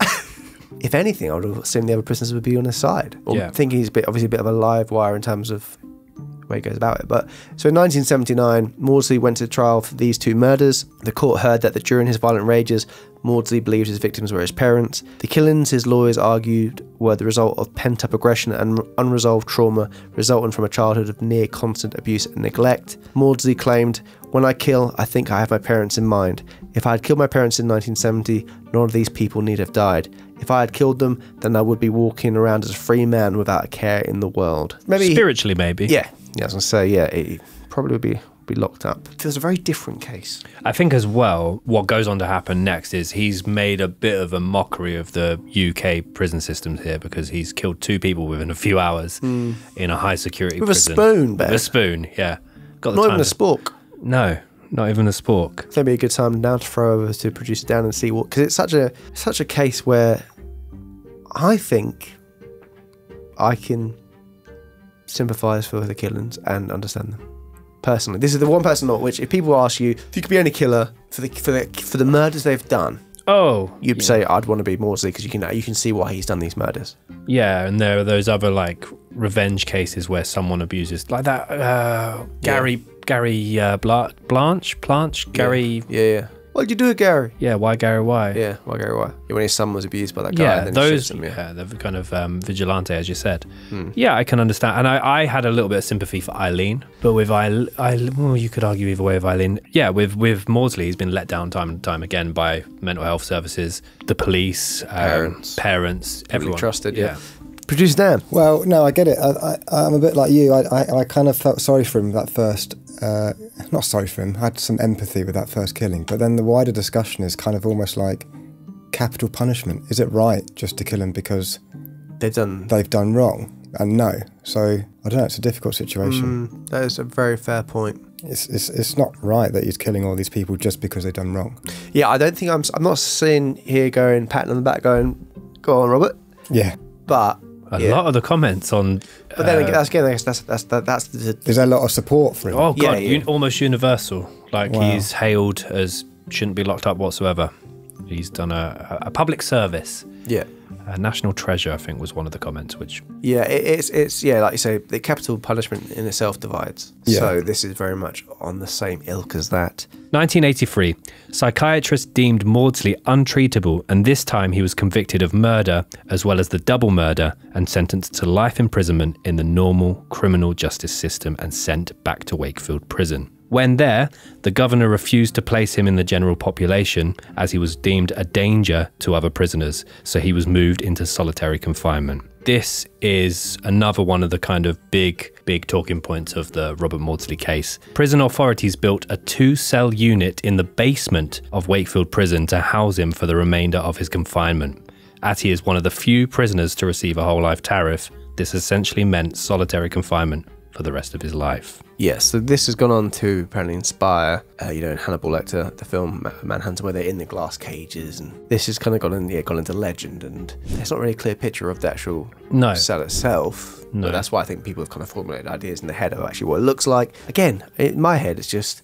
If anything, I would have assumed the other prisoners would be on his side. Or thinking he's obviously a bit of a live wire in terms of where he goes about it. But so in 1979, Maudsley went to trial for these 2 murders. The court heard that during his violent rages, Maudsley believed his victims were his parents. The killings, his lawyers argued, were the result of pent-up aggression and unresolved trauma resulting from a childhood of near constant abuse and neglect. Maudsley claimed, "When I kill, I think I have my parents in mind. If I had killed my parents in 1970, none of these people need have died. If I had killed them, then I would be walking around as a free man without a care in the world." Maybe spiritually, maybe. Yeah, I was going to say, he probably would be locked up. There's a very different case. I think as well, what goes on to happen next is he's made a bit of a mockery of the UK prison systems here because he's killed 2 people within a few hours in a high security prison. With a spoon, Ben. With a spoon, yeah. Got Not even a spork. No, not even a spork. It's maybe a good time now to throw over to producer Dan and see what, because it's such a case where I think I can sympathise for the killings and understand them. Personally, this is the one person not which, if people ask you if you could be any killer for the murders they've done, you'd say I'd want to be Maudsley because you can see why he's done these murders. Yeah, and there are those other like revenge cases where someone abuses, like that Gary Blanche. Gary. Yeah. What did you do, Gary? Yeah, why Gary? Why? Yeah, why Gary? Why? When his son was abused by that guy. Yeah, and then those. Him, they're kind of vigilante, as you said. Yeah, I can understand, and I had a little bit of sympathy for Eileen, but with well, you could argue either way of Eileen. Yeah, with Maudsley, he's been let down time and time again by mental health services, the police, parents, everyone trusted. Yeah. Producer Dan. Well, no, I get it. I'm a bit like you. I kind of felt sorry for him that first. Not sorry for him. I had some empathy with that first killing. But then the wider discussion is kind of almost like capital punishment. Is it right just to kill him because they've done wrong? And no. So I don't know. It's a difficult situation. That is a very fair point. It's not right that he's killing all these people just because they've done wrong. Yeah, I don't think I'm not sitting here going patting on the back, going, "Go on, Robert." Yeah, but. A lot of the comments on... But then that's the... There's a lot of support for him. Oh, God, almost universal. Like, he's hailed as shouldn't be locked up whatsoever. He's done a public service. Yeah. National treasure, I think, was one of the comments, which... Yeah, it's like you say, the capital punishment in itself divides. Yeah. So this is very much on the same ilk as that. 1983, psychiatrists deemed Maudsley untreatable, and this time he was convicted of murder as well as the double murder and sentenced to life imprisonment in the normal criminal justice system and sent back to Wakefield Prison. When there, the governor refused to place him in the general population as he was deemed a danger to other prisoners, so he was moved into solitary confinement. This is another one of the kind of big talking points of the Robert Maudsley case. Prison authorities built a 2-cell unit in the basement of Wakefield Prison to house him for the remainder of his confinement. As he is one of the few prisoners to receive a whole life tariff, this essentially meant solitary confinement for the rest of his life. Yes, so this has gone on to apparently inspire, in Hannibal Lecter, the film Manhunter, where they're in the glass cages, and this has kind of gone into legend, and there's not really a clear picture of the actual cell itself. No. But that's why I think people have kind of formulated ideas in their head of actually what it looks like. Again, in my head, it's just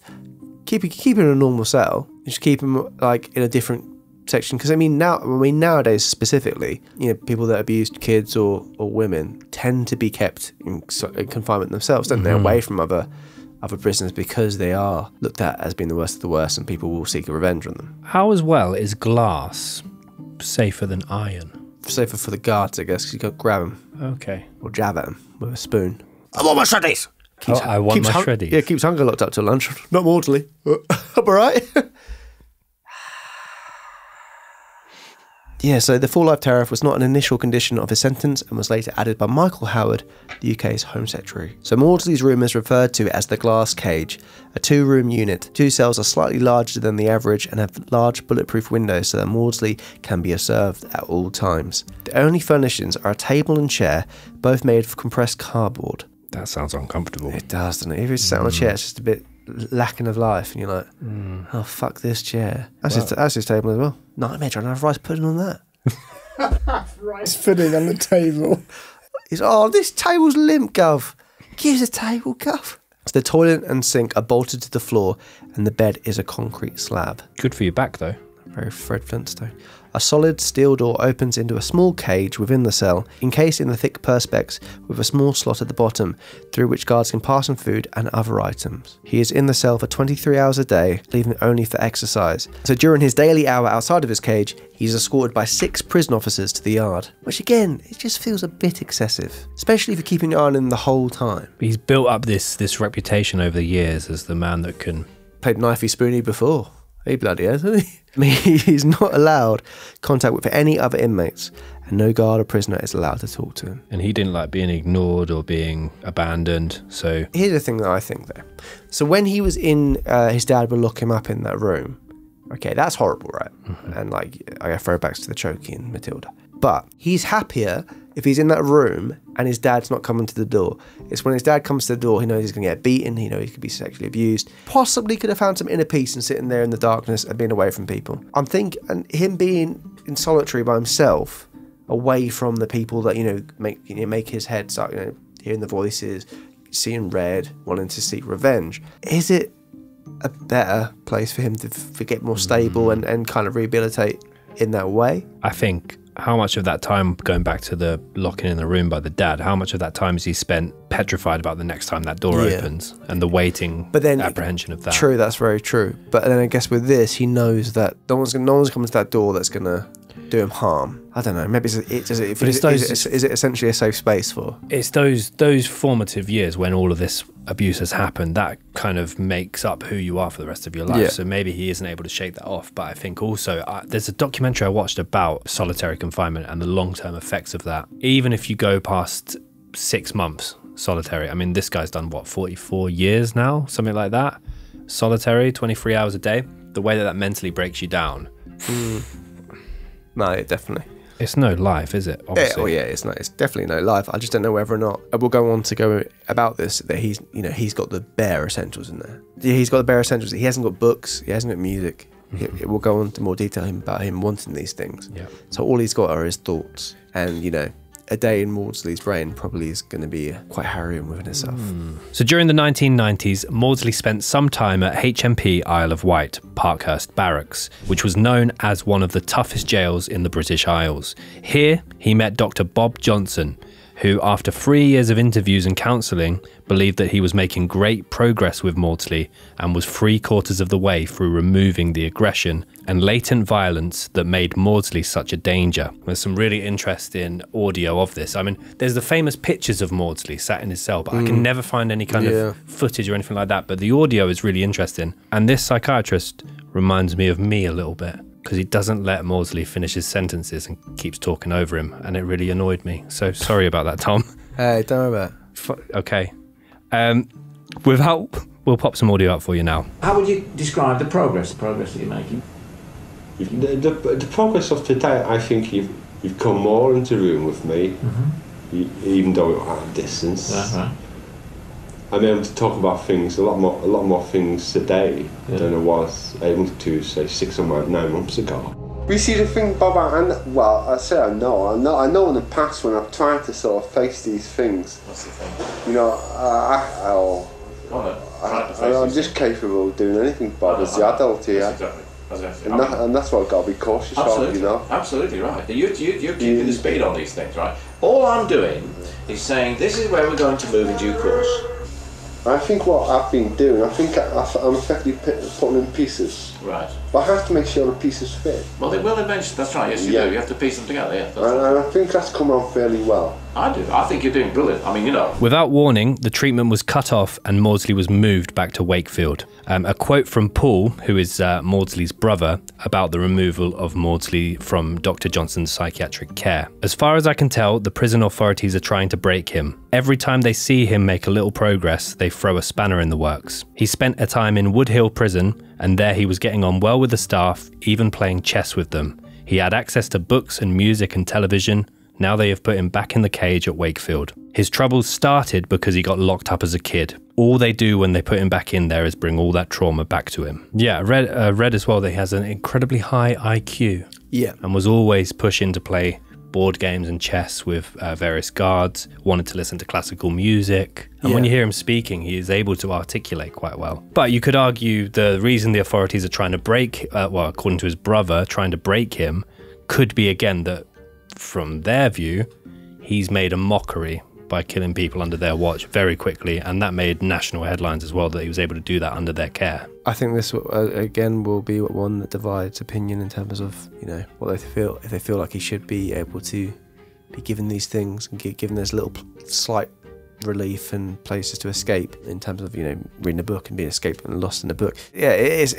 keep it in a normal cell, just keep them like in a different section, because nowadays specifically, people that abused kids or women tend to be kept in confinement themselves, don't they, away from other prisoners, because they are looked at as being the worst of the worst, and people will seek a revenge on them. How as well is glass safer than iron? Safer for the guards, I guess, because you can't grab them. Okay. Or jab at them with a spoon. I want my shreddies! I want my shreddies. Yeah, keeps hunger locked up till lunch. Not Maudsley. I'm alright. Yeah, so the full life tariff was not an initial condition of his sentence and was later added by Michael Howard, the UK's Home Secretary. So Maudsley's room is referred to as the glass cage, a 2-room unit. 2 cells are slightly larger than the average and have large bulletproof windows so that Maudsley can be observed at all times. The only furnishings are a table and chair, both made of compressed cardboard. That sounds uncomfortable. It does, doesn't it? If you sat on a chair, it's just a bit lacking of life, and you're like, oh, fuck this chair. That's his table as well. Nightmare trying to have rice pudding on that. Rice pudding on the table. This table's limp, Gov. Give us a table, Gov. So the toilet and sink are bolted to the floor, and the bed is a concrete slab. Good for your back, though. Very Fred Flintstone. A solid steel door opens into a small cage within the cell, encased in the thick perspex with a small slot at the bottom, through which guards can pass him food and other items. He is in the cell for 23 hours a day, leaving only for exercise. So during his daily hour outside of his cage, he's escorted by 6 prison officers to the yard. Which again, it just feels a bit excessive, especially for keeping an eye on him the whole time. He's built up this reputation over the years as the man that can... Played knifey spoony before. He bloody has, hasn't he? I mean, he's not allowed contact with any other inmates, and no guard or prisoner is allowed to talk to him. And he didn't like being ignored or being abandoned, so... Here's the thing that I think, though. So when he was in, his dad would lock him up in that room. Okay, that's horrible, right? And like, I got throwbacks to the choking in Matilda. But he's happier if he's in that room and his dad's not coming to the door. It's when his dad comes to the door, he knows he's going to get beaten, he knows he could be sexually abused. Possibly could have found some inner peace and sitting there in the darkness and being away from people. I'm thinking, and him being in solitary by himself, away from the people that, make his head start, hearing the voices, seeing red, wanting to seek revenge. Is it a better place for him to get more stable and kind of rehabilitate in that way? I think how much of that time, going back to the locking in the room by the dad, how much of that time has he spent petrified about the next time that door opens and the waiting, apprehension of that? True, that's very true. But then I guess with this, he knows that no one's coming to that door that's going to do him harm. I don't know. Maybe is it essentially a safe space for? It's those formative years when all of this abuse has happened that kind of makes up who you are for the rest of your life. Yeah. So maybe he isn't able to shake that off. But I think also there's a documentary I watched about solitary confinement and the long-term effects of that. Even if you go past 6 months solitary, I mean, this guy's done 44 years now, something like that. Solitary, 23 hours a day. The way that mentally breaks you down. No, definitely. It's no life, is it? Obviously. It's definitely no life. I just don't know whether or not we'll go on to go about this, that he's got the bare essentials in there. Yeah, he's got the bare essentials. He hasn't got books. He hasn't got music. We'll go on to more detail about him wanting these things. Yeah. So all he's got are his thoughts, and a day in Maudsley's brain probably is going to be quite harrowing within itself. So during the 1990s, Maudsley spent some time at HMP Isle of Wight, Parkhurst Barracks, which was known as one of the toughest jails in the British Isles. Here, he met Dr. Bob Johnson, who, after 3 years of interviews and counselling, believed that he was making great progress with Maudsley and was 3/4 of the way through removing the aggression and latent violence that made Maudsley such a danger. There's some really interesting audio of this. I mean, there's the famous pictures of Maudsley sat in his cell, but I can never find any kind of footage or anything like that. But the audio is really interesting. And this psychiatrist reminds me of me a little bit, because he doesn't let Maudsley finish his sentences and keeps talking over him, and it really annoyed me. So sorry about that, Tom. Hey, don't worry about it. Okay. We'll pop some audio up for you now. How would you describe the progress that you're making? The progress of today, I think you've come more into the room with me, even though we're at a distance. Right. I'm able to talk about things, a lot more things today than I was able to, say, 6 or 9 months ago. You see the thing, Bob, I know in the past when I've tried to sort of face these things. What's the thing? You know, I'm just capable of doing anything, Bob, as the adult here. Exactly. And that's what I've got to be cautious of, you know. Absolutely right. You're keeping the speed on these things, right? All I'm doing is saying this is where we're going to move in due course. I think what I've been doing, I'm effectively putting in pieces. Right. But I have to make sure the pieces fit. Well, they will eventually. That's right. Yes, you do. You have to piece them together. Yeah. And I think that's come on fairly well. I do. I think you're doing brilliant. I mean, you know. Without warning, the treatment was cut off and Maudsley was moved back to Wakefield. A quote from Paul, who is Maudsley's brother, about the removal of Maudsley from Dr. Johnson's psychiatric care. As far as I can tell, the prison authorities are trying to break him. Every time they see him make a little progress, they throw a spanner in the works. He spent a time in Wood Hill Prison, and there he was getting on well with the staff, even playing chess with them. He had access to books and music and television. Now they have put him back in the cage at Wakefield. His troubles started because he got locked up as a kid. All they do when they put him back in there is bring all that trauma back to him. Yeah, I read as well that he has an incredibly high IQ. Yeah. And was always pushing to play board games and chess with various guards, wanted to listen to classical music. And when you hear him speaking, he is able to articulate quite well. But you could argue the reason the authorities are trying to break, according to his brother, trying to break him, could be, again, that from their view, he's made a mockery by killing people under their watch very quickly, and that made national headlines as well, that he was able to do that under their care. I think this again will be one that divides opinion in terms of, you know, what they feel. If they feel like he should be able to be given these things and given this little slight relief and places to escape, in terms of, you know, reading a book and being escaped and lost in a book. Yeah, it's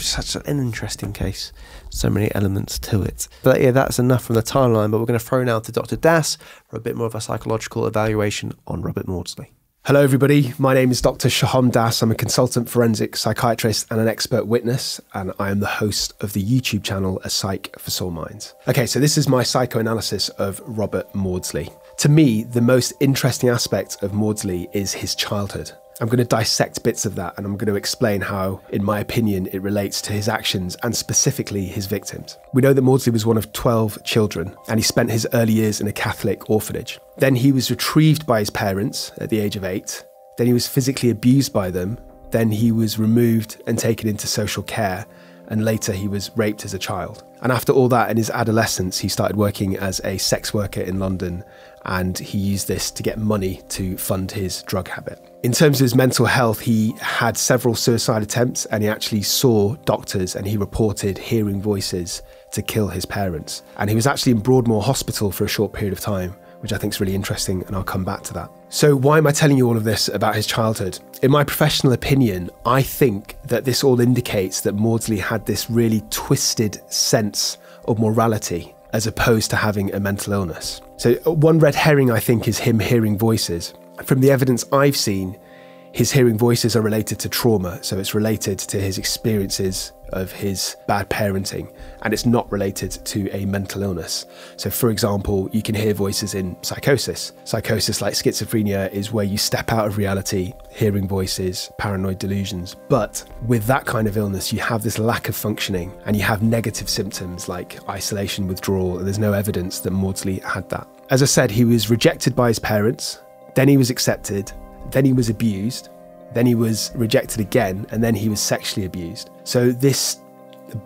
such an interesting case. So many elements to it. But yeah, that's enough from the timeline. But we're going to throw now to Dr. Das for a bit more of a psychological evaluation on Robert Maudsley. Hello everybody, my name is Dr. Shaham Das. I'm a consultant forensic psychiatrist and an expert witness, and I am the host of the YouTube channel A Psych for Soul Minds. Okay, so this is my psychoanalysis of Robert Maudsley. To me, the most interesting aspect of Maudsley is his childhood. I'm going to dissect bits of that, and I'm going to explain how, in my opinion, it relates to his actions and specifically his victims. We know that Maudsley was one of 12 children, and he spent his early years in a Catholic orphanage. Then he was retrieved by his parents at the age of 8. Then he was physically abused by them. Then he was removed and taken into social care. And later he was raped as a child. And after all that, in his adolescence, he started working as a sex worker in London, and he used this to get money to fund his drug habit. In terms of his mental health, he had several suicide attempts, and he actually saw doctors and he reported hearing voices to kill his parents. And he was actually in Broadmoor Hospital for a short period of time, which I think is really interesting, and I'll come back to that. So why am I telling you all of this about his childhood? In my professional opinion, I think that this all indicates that Maudsley had this really twisted sense of morality as opposed to having a mental illness. So one red herring, I think, is him hearing voices. From the evidence I've seen, His hearing voices are related to trauma, so it's related to his experiences of his bad parenting, and it's not related to a mental illness. So for example, you can hear voices in psychosis. Psychosis, like schizophrenia, is where you step out of reality, hearing voices, paranoid delusions. But with that kind of illness, you have this lack of functioning and you have negative symptoms like isolation, withdrawal, and there's no evidence that Maudsley had that. As I said, he was rejected by his parents, then he was accepted, then he was abused, then he was rejected again, and then he was sexually abused. So this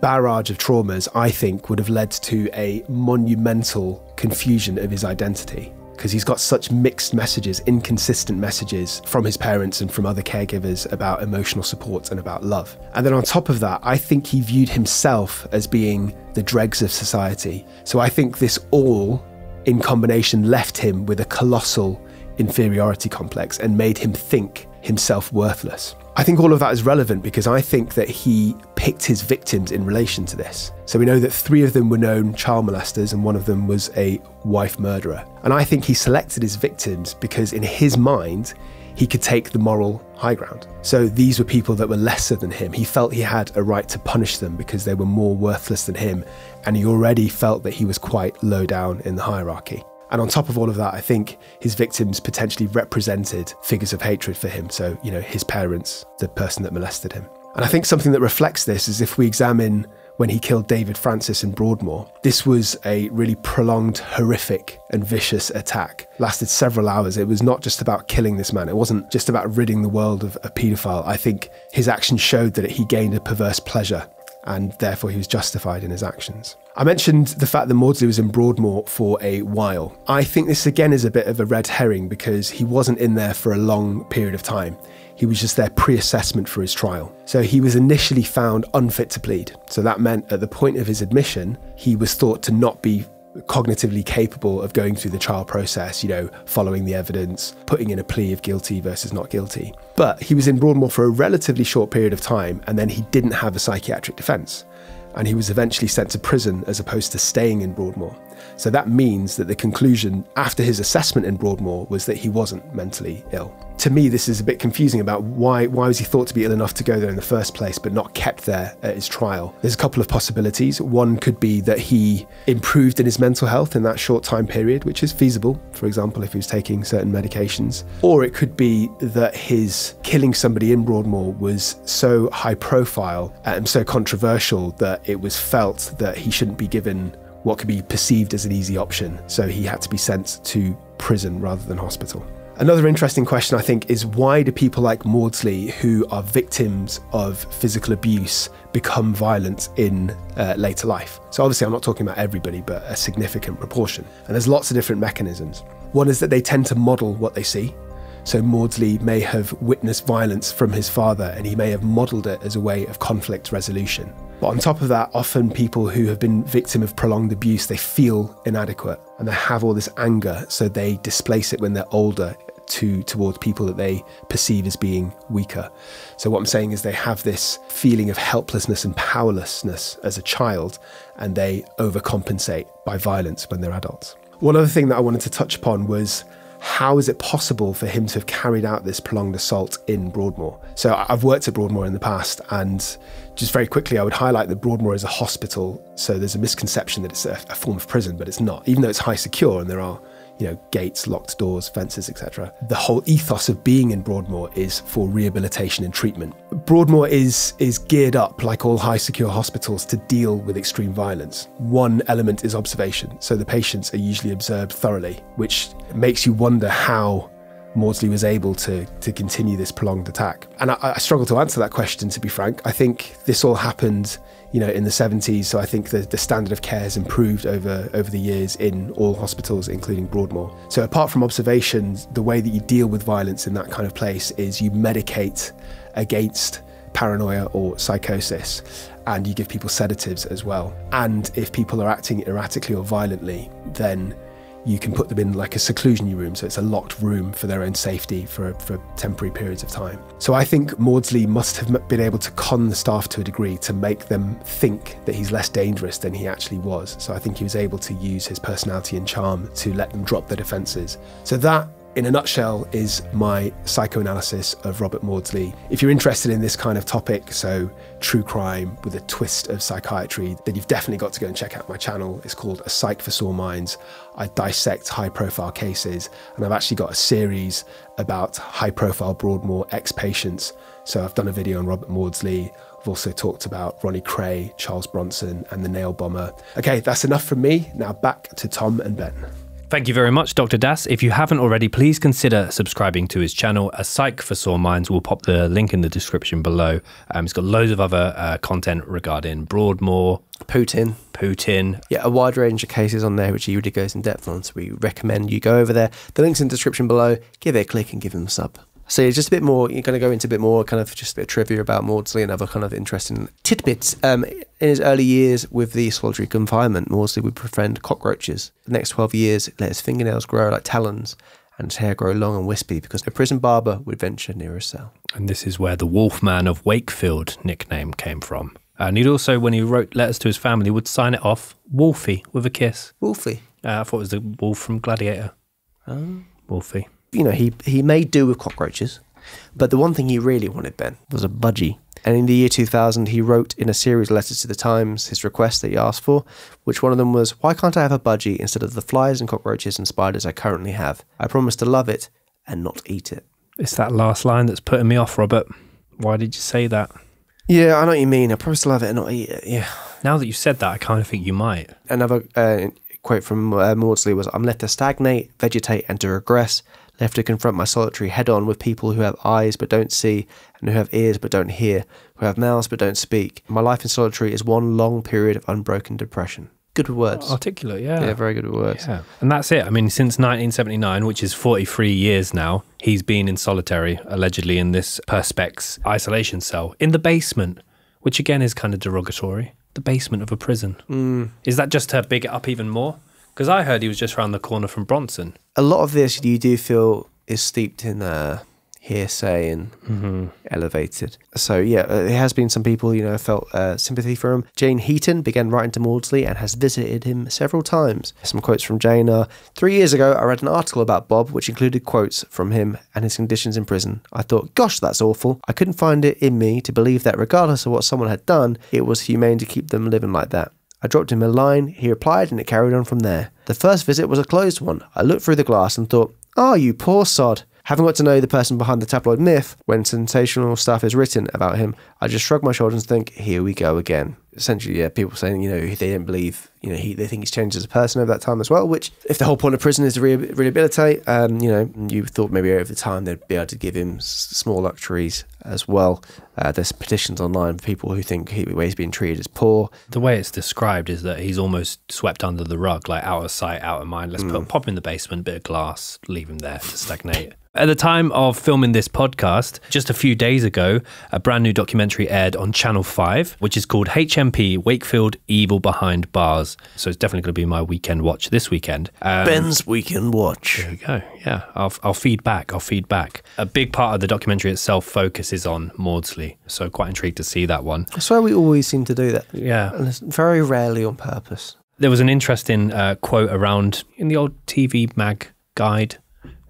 barrage of traumas, I think, would have led to a monumental confusion of his identity, because he's got such mixed messages, inconsistent messages from his parents and from other caregivers about emotional support and about love. And then on top of that, I think he viewed himself as being the dregs of society. So I think this all, in combination, left him with a colossal inferiority complex and made him think himself worthless. I think all of that is relevant because I think that he picked his victims in relation to this. So we know that 3 of them were known child molesters and 1 of them was a wife murderer. And I think he selected his victims because in his mind, he could take the moral high ground. So these were people that were lesser than him. He felt he had a right to punish them because they were more worthless than him. And he already felt that he was quite low down in the hierarchy. And on top of all of that, I think his victims potentially represented figures of hatred for him. So, you know, his parents, the person that molested him. And I think something that reflects this is if we examine when he killed David Francis in Broadmoor, this was a really prolonged, horrific and vicious attack. Lasted several hours. It was not just about killing this man. It wasn't just about ridding the world of a paedophile. I think his actions showed that he gained a perverse pleasure and therefore he was justified in his actions. I mentioned the fact that Maudsley was in Broadmoor for a while. I think this again is a bit of a red herring because he wasn't in there for a long period of time. He was just there pre-assessment for his trial. So he was initially found unfit to plead. So that meant at the point of his admission, he was thought to not be cognitively capable of going through the trial process, you know, following the evidence, putting in a plea of guilty versus not guilty. But he was in Broadmoor for a relatively short period of time, and then he didn't have a psychiatric defence. And he was eventually sent to prison as opposed to staying in Broadmoor. So that means that the conclusion after his assessment in Broadmoor was that he wasn't mentally ill. To me, this is a bit confusing about why was he thought to be ill enough to go there in the first place, but not kept there at his trial. There's a couple of possibilities. One could be that he improved in his mental health in that short time period, which is feasible, for example, if he was taking certain medications. Or it could be that his killing somebody in Broadmoor was so high profile and so controversial that it was felt that he shouldn't be given what could be perceived as an easy option. So he had to be sent to prison rather than hospital. Another interesting question, I think, is why do people like Maudsley, who are victims of physical abuse, become violent in later life? So obviously I'm not talking about everybody, but a significant proportion. And there's lots of different mechanisms. One is that they tend to model what they see. So Maudsley may have witnessed violence from his father and he may have modelled it as a way of conflict resolution. But on top of that, often people who have been victim of prolonged abuse, they feel inadequate and they have all this anger, so they displace it when they're older towards people that they perceive as being weaker. So what I'm saying is they have this feeling of helplessness and powerlessness as a child, and they overcompensate by violence when they're adults. One other thing that I wanted to touch upon was how is it possible for him to have carried out this prolonged assault in Broadmoor? So I've worked at Broadmoor in the past, and just very quickly I would highlight that Broadmoor is a hospital, so there's a misconception that it's a form of prison, but it's not. Even though it's high secure and there are, you know, gates, locked doors, fences, etc. The whole ethos of being in Broadmoor is for rehabilitation and treatment. Broadmoor is geared up, like all high secure hospitals, to deal with extreme violence. One element is observation. So the patients are usually observed thoroughly, which makes you wonder how Maudsley was able to continue this prolonged attack. And I struggle to answer that question, to be frank. I think this all happened, you know, in the 70s, so I think the standard of care has improved over the years in all hospitals, including Broadmoor. So apart from observation, the way that you deal with violence in that kind of place is you medicate against paranoia or psychosis, and you give people sedatives as well. And if people are acting erratically or violently, then you can put them in like a seclusion room, so it's a locked room for their own safety for temporary periods of time. So I think Maudsley must have been able to con the staff to a degree to make them think that he's less dangerous than he actually was. So I think he was able to use his personality and charm to let them drop their defences. So that in a nutshell, is my psychoanalysis of Robert Maudsley. If you're interested in this kind of topic, so true crime with a twist of psychiatry, then you've definitely got to go and check out my channel. It's called A Psych for Sore Minds. I dissect high-profile cases, and I've actually got a series about high-profile Broadmoor ex-patients. So I've done a video on Robert Maudsley. I've also talked about Ronnie Cray, Charles Bronson, and the nail bomber. Okay, that's enough from me. Now back to Tom and Ben. Thank you very much, Dr. Das. If you haven't already, please consider subscribing to his channel, A Psych for Sore Minds. We'll pop the link in the description below. He's got loads of other content regarding Broadmoor, Putin. Yeah, a wide range of cases on there, which he really goes in depth on. So we recommend you go over there. The link's in the description below. Give it a click and give him a sub. So it's just a bit more, you're going to go into a bit more kind of just a bit of trivia about Maudsley and other kind of interesting tidbits. In his early years with the solitary confinement, Maudsley would befriend cockroaches. The next 12 years, let his fingernails grow like talons and his hair grow long and wispy because a prison barber would venture near his cell. And this is where the Wolfman of Wakefield nickname came from. And he'd also, when he wrote letters to his family, would sign it off Wolfie with a kiss. Wolfie? I thought it was the wolf from Gladiator. Oh. Wolfie. You know, he made do with cockroaches, but the one thing he really wanted, Ben, was a budgie. And in the year 2000, he wrote in a series of letters to the Times his request that he asked for, which one of them was, why can't I have a budgie instead of the flies and cockroaches and spiders I currently have? I promise to love it and not eat it. It's that last line that's putting me off, Robert. Why did you say that? Yeah, I know what you mean. I promise to love it and not eat it, yeah. Now that you've said that, I kind of think you might. Another quote from Maudsley was, I'm left to stagnate, vegetate and to regress, left to confront my solitary head-on with people who have eyes but don't see, and who have ears but don't hear, who have mouths but don't speak. My life in solitary is one long period of unbroken depression. Good with words. Articulate, yeah. Yeah, very good with words. Yeah. And that's it. I mean, since 1979, which is 43 years now, he's been in solitary, allegedly in this Perspex isolation cell, in the basement, which again is kind of derogatory. The basement of a prison. Is that just to big it up even more? Because I heard he was just around the corner from Bronson. A lot of this you do feel is steeped in hearsay and elevated. So yeah, there has been some people, you know, felt sympathy for him. Jane Heaton began writing to Maudsley and has visited him several times. Some quotes from Jane are, 3 years ago I read an article about Bob which included quotes from him and his conditions in prison. I thought, gosh, that's awful. I couldn't find it in me to believe that regardless of what someone had done, it was humane to keep them living like that. I dropped him a line, he replied, and it carried on from there. The first visit was a closed one. I looked through the glass and thought, oh, you poor sod. Having got to know the person behind the tabloid myth, when sensational stuff is written about him, I just shrug my shoulders and think, here we go again. Essentially, yeah, people saying, you know, they don't believe, you know, they think he's changed as a person over that time as well, which, if the whole point of prison is to rehabilitate, you know, you thought maybe over time they'd be able to give him small luxuries as well. There's petitions online for people who think the way he's being treated is poor. The way it's described is that he's almost swept under the rug, like out of sight, out of mind. Let's pop him in the basement, bit of glass, leave him there to stagnate. At the time of filming this podcast, just a few days ago, a brand new documentary aired on Channel 5, which is called HMP Wakefield Evil Behind Bars. So it's definitely going to be my weekend watch this weekend. Ben's weekend watch. There we go. Yeah, I'll feed back. A big part of the documentary itself focuses on Maudsley. So quite intrigued to see that one. I swear we always seem to do that. Yeah. And it's very rarely on purpose. There was an interesting quote around in the old TV mag guide,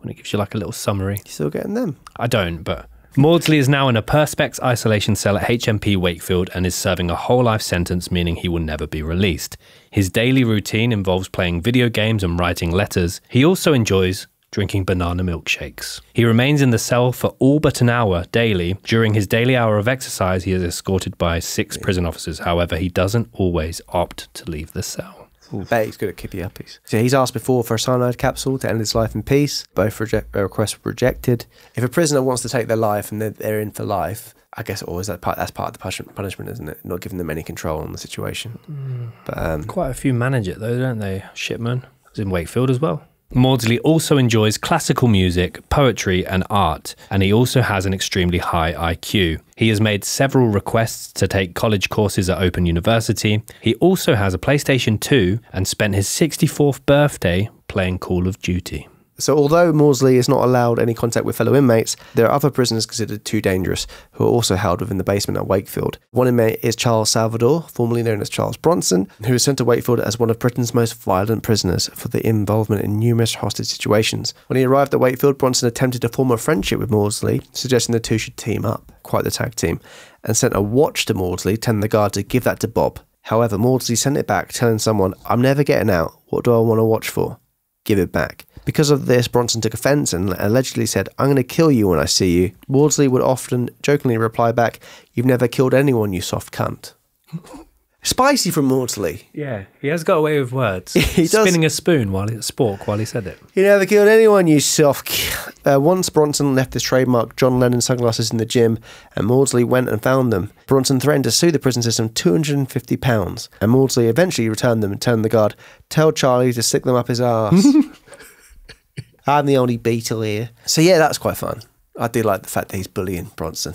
when it gives you like a little summary. You still getting them? I don't, but Maudsley is now in a Perspex isolation cell at HMP Wakefield and is serving a whole life sentence, meaning he will never be released. His daily routine involves playing video games and writing letters. He also enjoys drinking banana milkshakes. He remains in the cell for all but an hour daily. During his daily hour of exercise, he is escorted by 6 prison officers. However, he doesn't always opt to leave the cell. I bet he's good at kippy uppies. So he's asked before for a cyanide capsule to end his life in peace. Both requests were rejected. If a prisoner wants to take their life and they're in for life, I guess always that's part of the punishment, isn't it? Not giving them any control on the situation. But quite a few manage it though, don't they? Shipman was in Wakefield as well. Maudsley also enjoys classical music, poetry and art, and he also has an extremely high IQ. He has made several requests to take college courses at Open University. He also has a PlayStation 2 and spent his 64th birthday playing Call of Duty. So although Mordsley is not allowed any contact with fellow inmates, there are other prisoners considered too dangerous who are also held within the basement at Wakefield. One inmate is Charles Salvador, formerly known as Charles Bronson, who was sent to Wakefield as one of Britain's most violent prisoners for the involvement in numerous hostage situations. When he arrived at Wakefield, Bronson attempted to form a friendship with Mordsley, suggesting the two should team up, quite the tag team, and sent a watch to Mordsley, telling the guard to give that to Bob. However, Mordsley sent it back, telling someone, "I'm never getting out. What do I want to watch for? Give it back." Because of this, Bronson took offence and allegedly said, "I'm going to kill you when I see you." Maudsley would often jokingly reply back, "You've never killed anyone, you soft cunt." Spicy from Maudsley. Yeah, he has got away with words. He does. Spinning a spoon while he said it. "You never killed anyone, you soft." Once Bronson left his trademark John Lennon sunglasses in the gym, and Maudsley went and found them. Bronson threatened to sue the prison system £250, and Maudsley eventually returned them and telling the guard, "Tell Charlie to stick them up his arse." I'm the only beetle here. So yeah, that's quite fun. I do like the fact that he's bullying Bronson.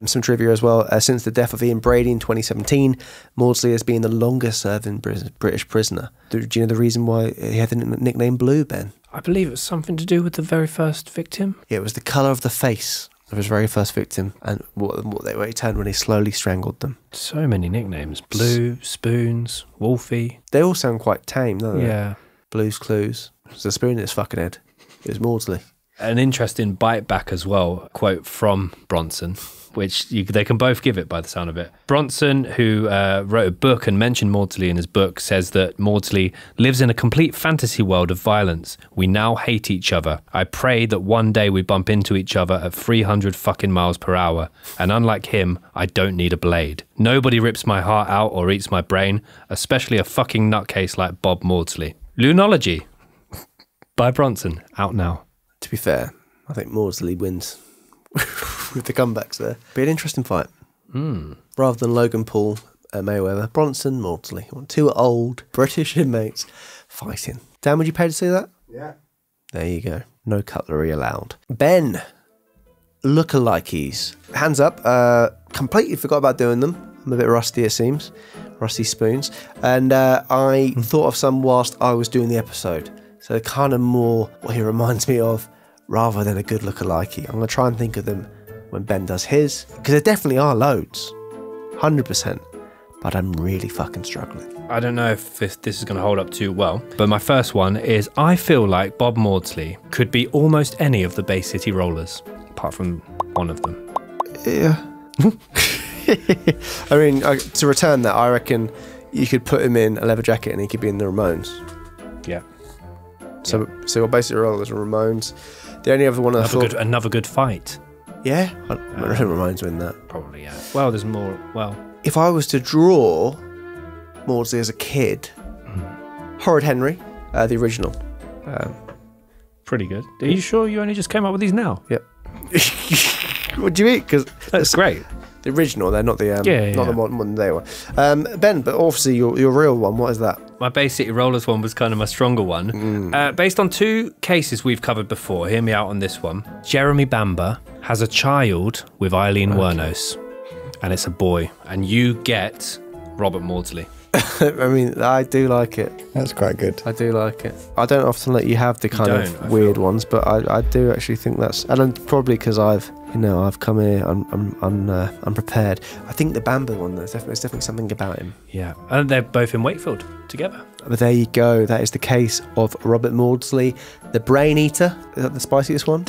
Some trivia as well. Since the death of Ian Brady in 2017, Maudsley has been the longest serving British prisoner. Do you know the reason why he had the nickname Blue, Ben? I believe it was something to do with the very first victim. Yeah, it was the colour of the face of his very first victim and what they turned when he slowly strangled them. So many nicknames. Blue, Spoons, Wolfie. They all sound quite tame, don't they? Yeah. Blue's Clues. There's a spoon in his fucking head. It was Maudsley. An interesting bite back as well, quote from Bronson, which they can both give it by the sound of it. Bronson, who wrote a book and mentioned Maudsley in his book, says that Maudsley lives in a complete fantasy world of violence. We now hate each other. I pray that one day we bump into each other at 300 fucking miles per hour. And unlike him, I don't need a blade. Nobody rips my heart out or eats my brain, especially a fucking nutcase like Bob Maudsley. Lunology by Bronson, out now. To be fair, I think Maudsley wins with the comebacks there. Be an interesting fight. Rather than Logan Paul, Mayweather, Bronson, Maudsley. Two old British inmates fighting. Dan, would you pay to see that? Yeah. There you go. No cutlery allowed. Ben, lookalikes. Hands up. Completely forgot about doing them. I'm a bit rusty, it seems. Rusty spoons. And I thought of some whilst I was doing the episode. So they're kind of more what he reminds me of rather than a good lookalike. I'm going to try and think of them when Ben does his. Because there definitely are loads. 100%. But I'm really fucking struggling. I don't know if this is going to hold up too well, but my first one is I feel like Bob Maudsley could be almost any of the Bay City Rollers, apart from one of them. Yeah. I mean, to return that, I reckon you could put him in a leather jacket and he could be in the Ramones. Yeah. So Bay City Rollers and Ramones. The only other one I thought... Another good fight. Yeah? I don't think Ramones win that. Probably, yeah. Well, there's more... Well... If I was to draw Maudsley as a kid, Horrid Henry, the original. Pretty good. Are you sure you only just came up with these now? Yep. What do you mean? Because that's great. The original, they're not the not the modern day one. Ben, but obviously your real one. What is that? My Bay City Rollers one was kind of my stronger one. Based on two cases we've covered before, hear me out on this one. Jeremy Bamber has a child with Eileen Wuornos, and it's a boy, and you get Robert Maudsley. I mean, I do like it. That's quite good. I do like it. I don't often let you have the kind of weird ones, but I do actually think that's, and probably because I've come here unprepared. I think the Bamber one, there's definitely something about him. Yeah, and they're both in Wakefield together. But there you go. That is the case of Robert Maudsley, the Brain Eater. Is that the spiciest one?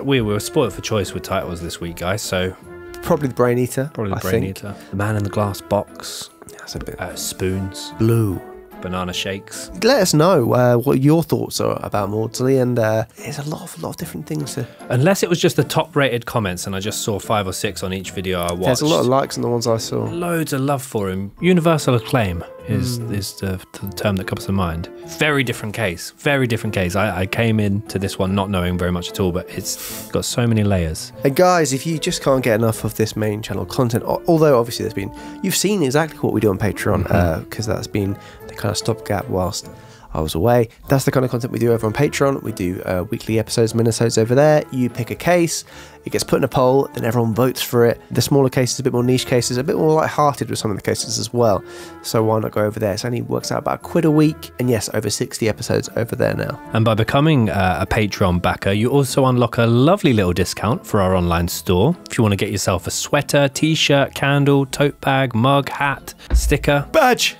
We were spoiled for choice with titles this week, guys. So probably the Brain Eater. Probably the Brain Eater. The Man in the Glass Box. That's a bit. Spoons. Blue. Banana shakes. Let us know what your thoughts are about Maudsley, and there's a lot of different things to. Unless it was just the top-rated comments, and I just saw 5 or 6 on each video I watched. There's a lot of likes on the ones I saw. Loads of love for him. Universal acclaim is the term that comes to mind. Very different case. Very different case. I came into this one not knowing very much at all, but it's got so many layers. And guys, if you just can't get enough of this main channel content, although obviously you've seen exactly what we do on Patreon, because that's been the kind of stopgap whilst I was away. That's the kind of content we do over on Patreon. We do weekly episodes, minisodes over there. You pick a case, it gets put in a poll, then everyone votes for it. The smaller cases, a bit more niche cases, a bit more light-hearted with some of the cases as well. So why not go over there? It only works out about £1 a week. And yes, over 60 episodes over there now. And by becoming a Patreon backer, you also unlock a lovely little discount for our online store. If you want to get yourself a sweater, t-shirt, candle, tote bag, mug, hat, sticker, badge,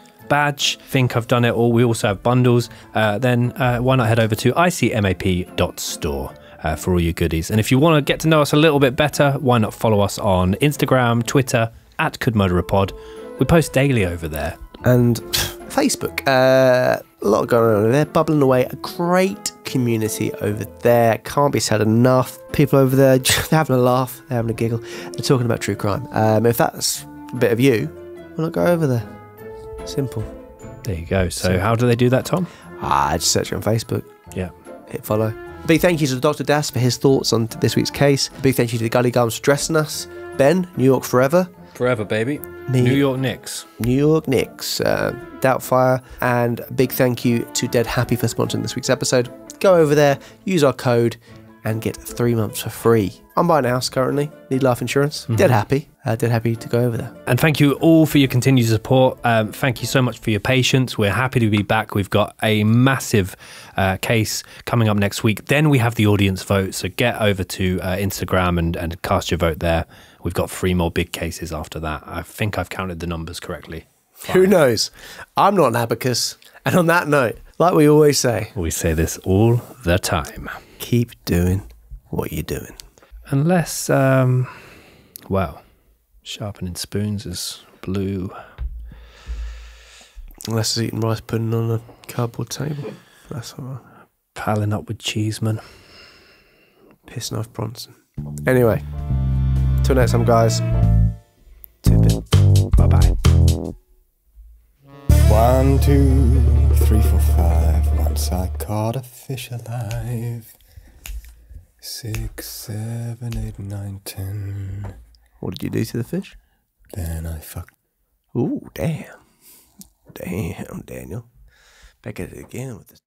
think I've done it all. We also have bundles. Then why not head over to ICMAP.store for all your goodies. And if you want to get to know us a little bit better, why not follow us on Instagram, Twitter, @CouldMurderAPod. We post daily over there. And Facebook, a lot going on over there, bubbling away. A great community over there. Can't be said enough. People over there, they're having a laugh, they're having a giggle. They're talking about true crime. If that's a bit of you, why not go over there? Simple. There you go. So how do they do that, Tom? Just search it on Facebook. Yeah. Hit follow. Big thank you to Dr. Das for his thoughts on this week's case. Big thank you to the Gully Gums for dressing us. Ben, New York forever. Forever, baby. New York Knicks. Doubtfire. And a big thank you to Dead Happy for sponsoring this week's episode. Go over there, use our code, and get 3 months for free. I'm buying a house currently, need life insurance. Mm-hmm. Dead happy to go over there. And thank you all for your continued support. Thank you so much for your patience. We're happy to be back. We've got a massive case coming up next week. Then we have the audience vote, so get over to Instagram and cast your vote there. We've got 3 more big cases after that. I think I've counted the numbers correctly. 5. Who knows? I'm not an abacus. And on that note, like we always say, we say this all the time. Keep doing what you're doing. Unless, well, sharpening spoons is blue. Unless it's eating rice pudding on a cardboard table. That's all right. Palling up with Cheeseman. Pissing off Bronson. Anyway, till next time, guys. Bye-bye. 1, 2, 3, 4, 5. Once I caught a fish alive. 6, 7, 8, 9, 10. What did you do to the fish? Then I fucked. Ooh, damn. Damn, Daniel. Back at it again with this.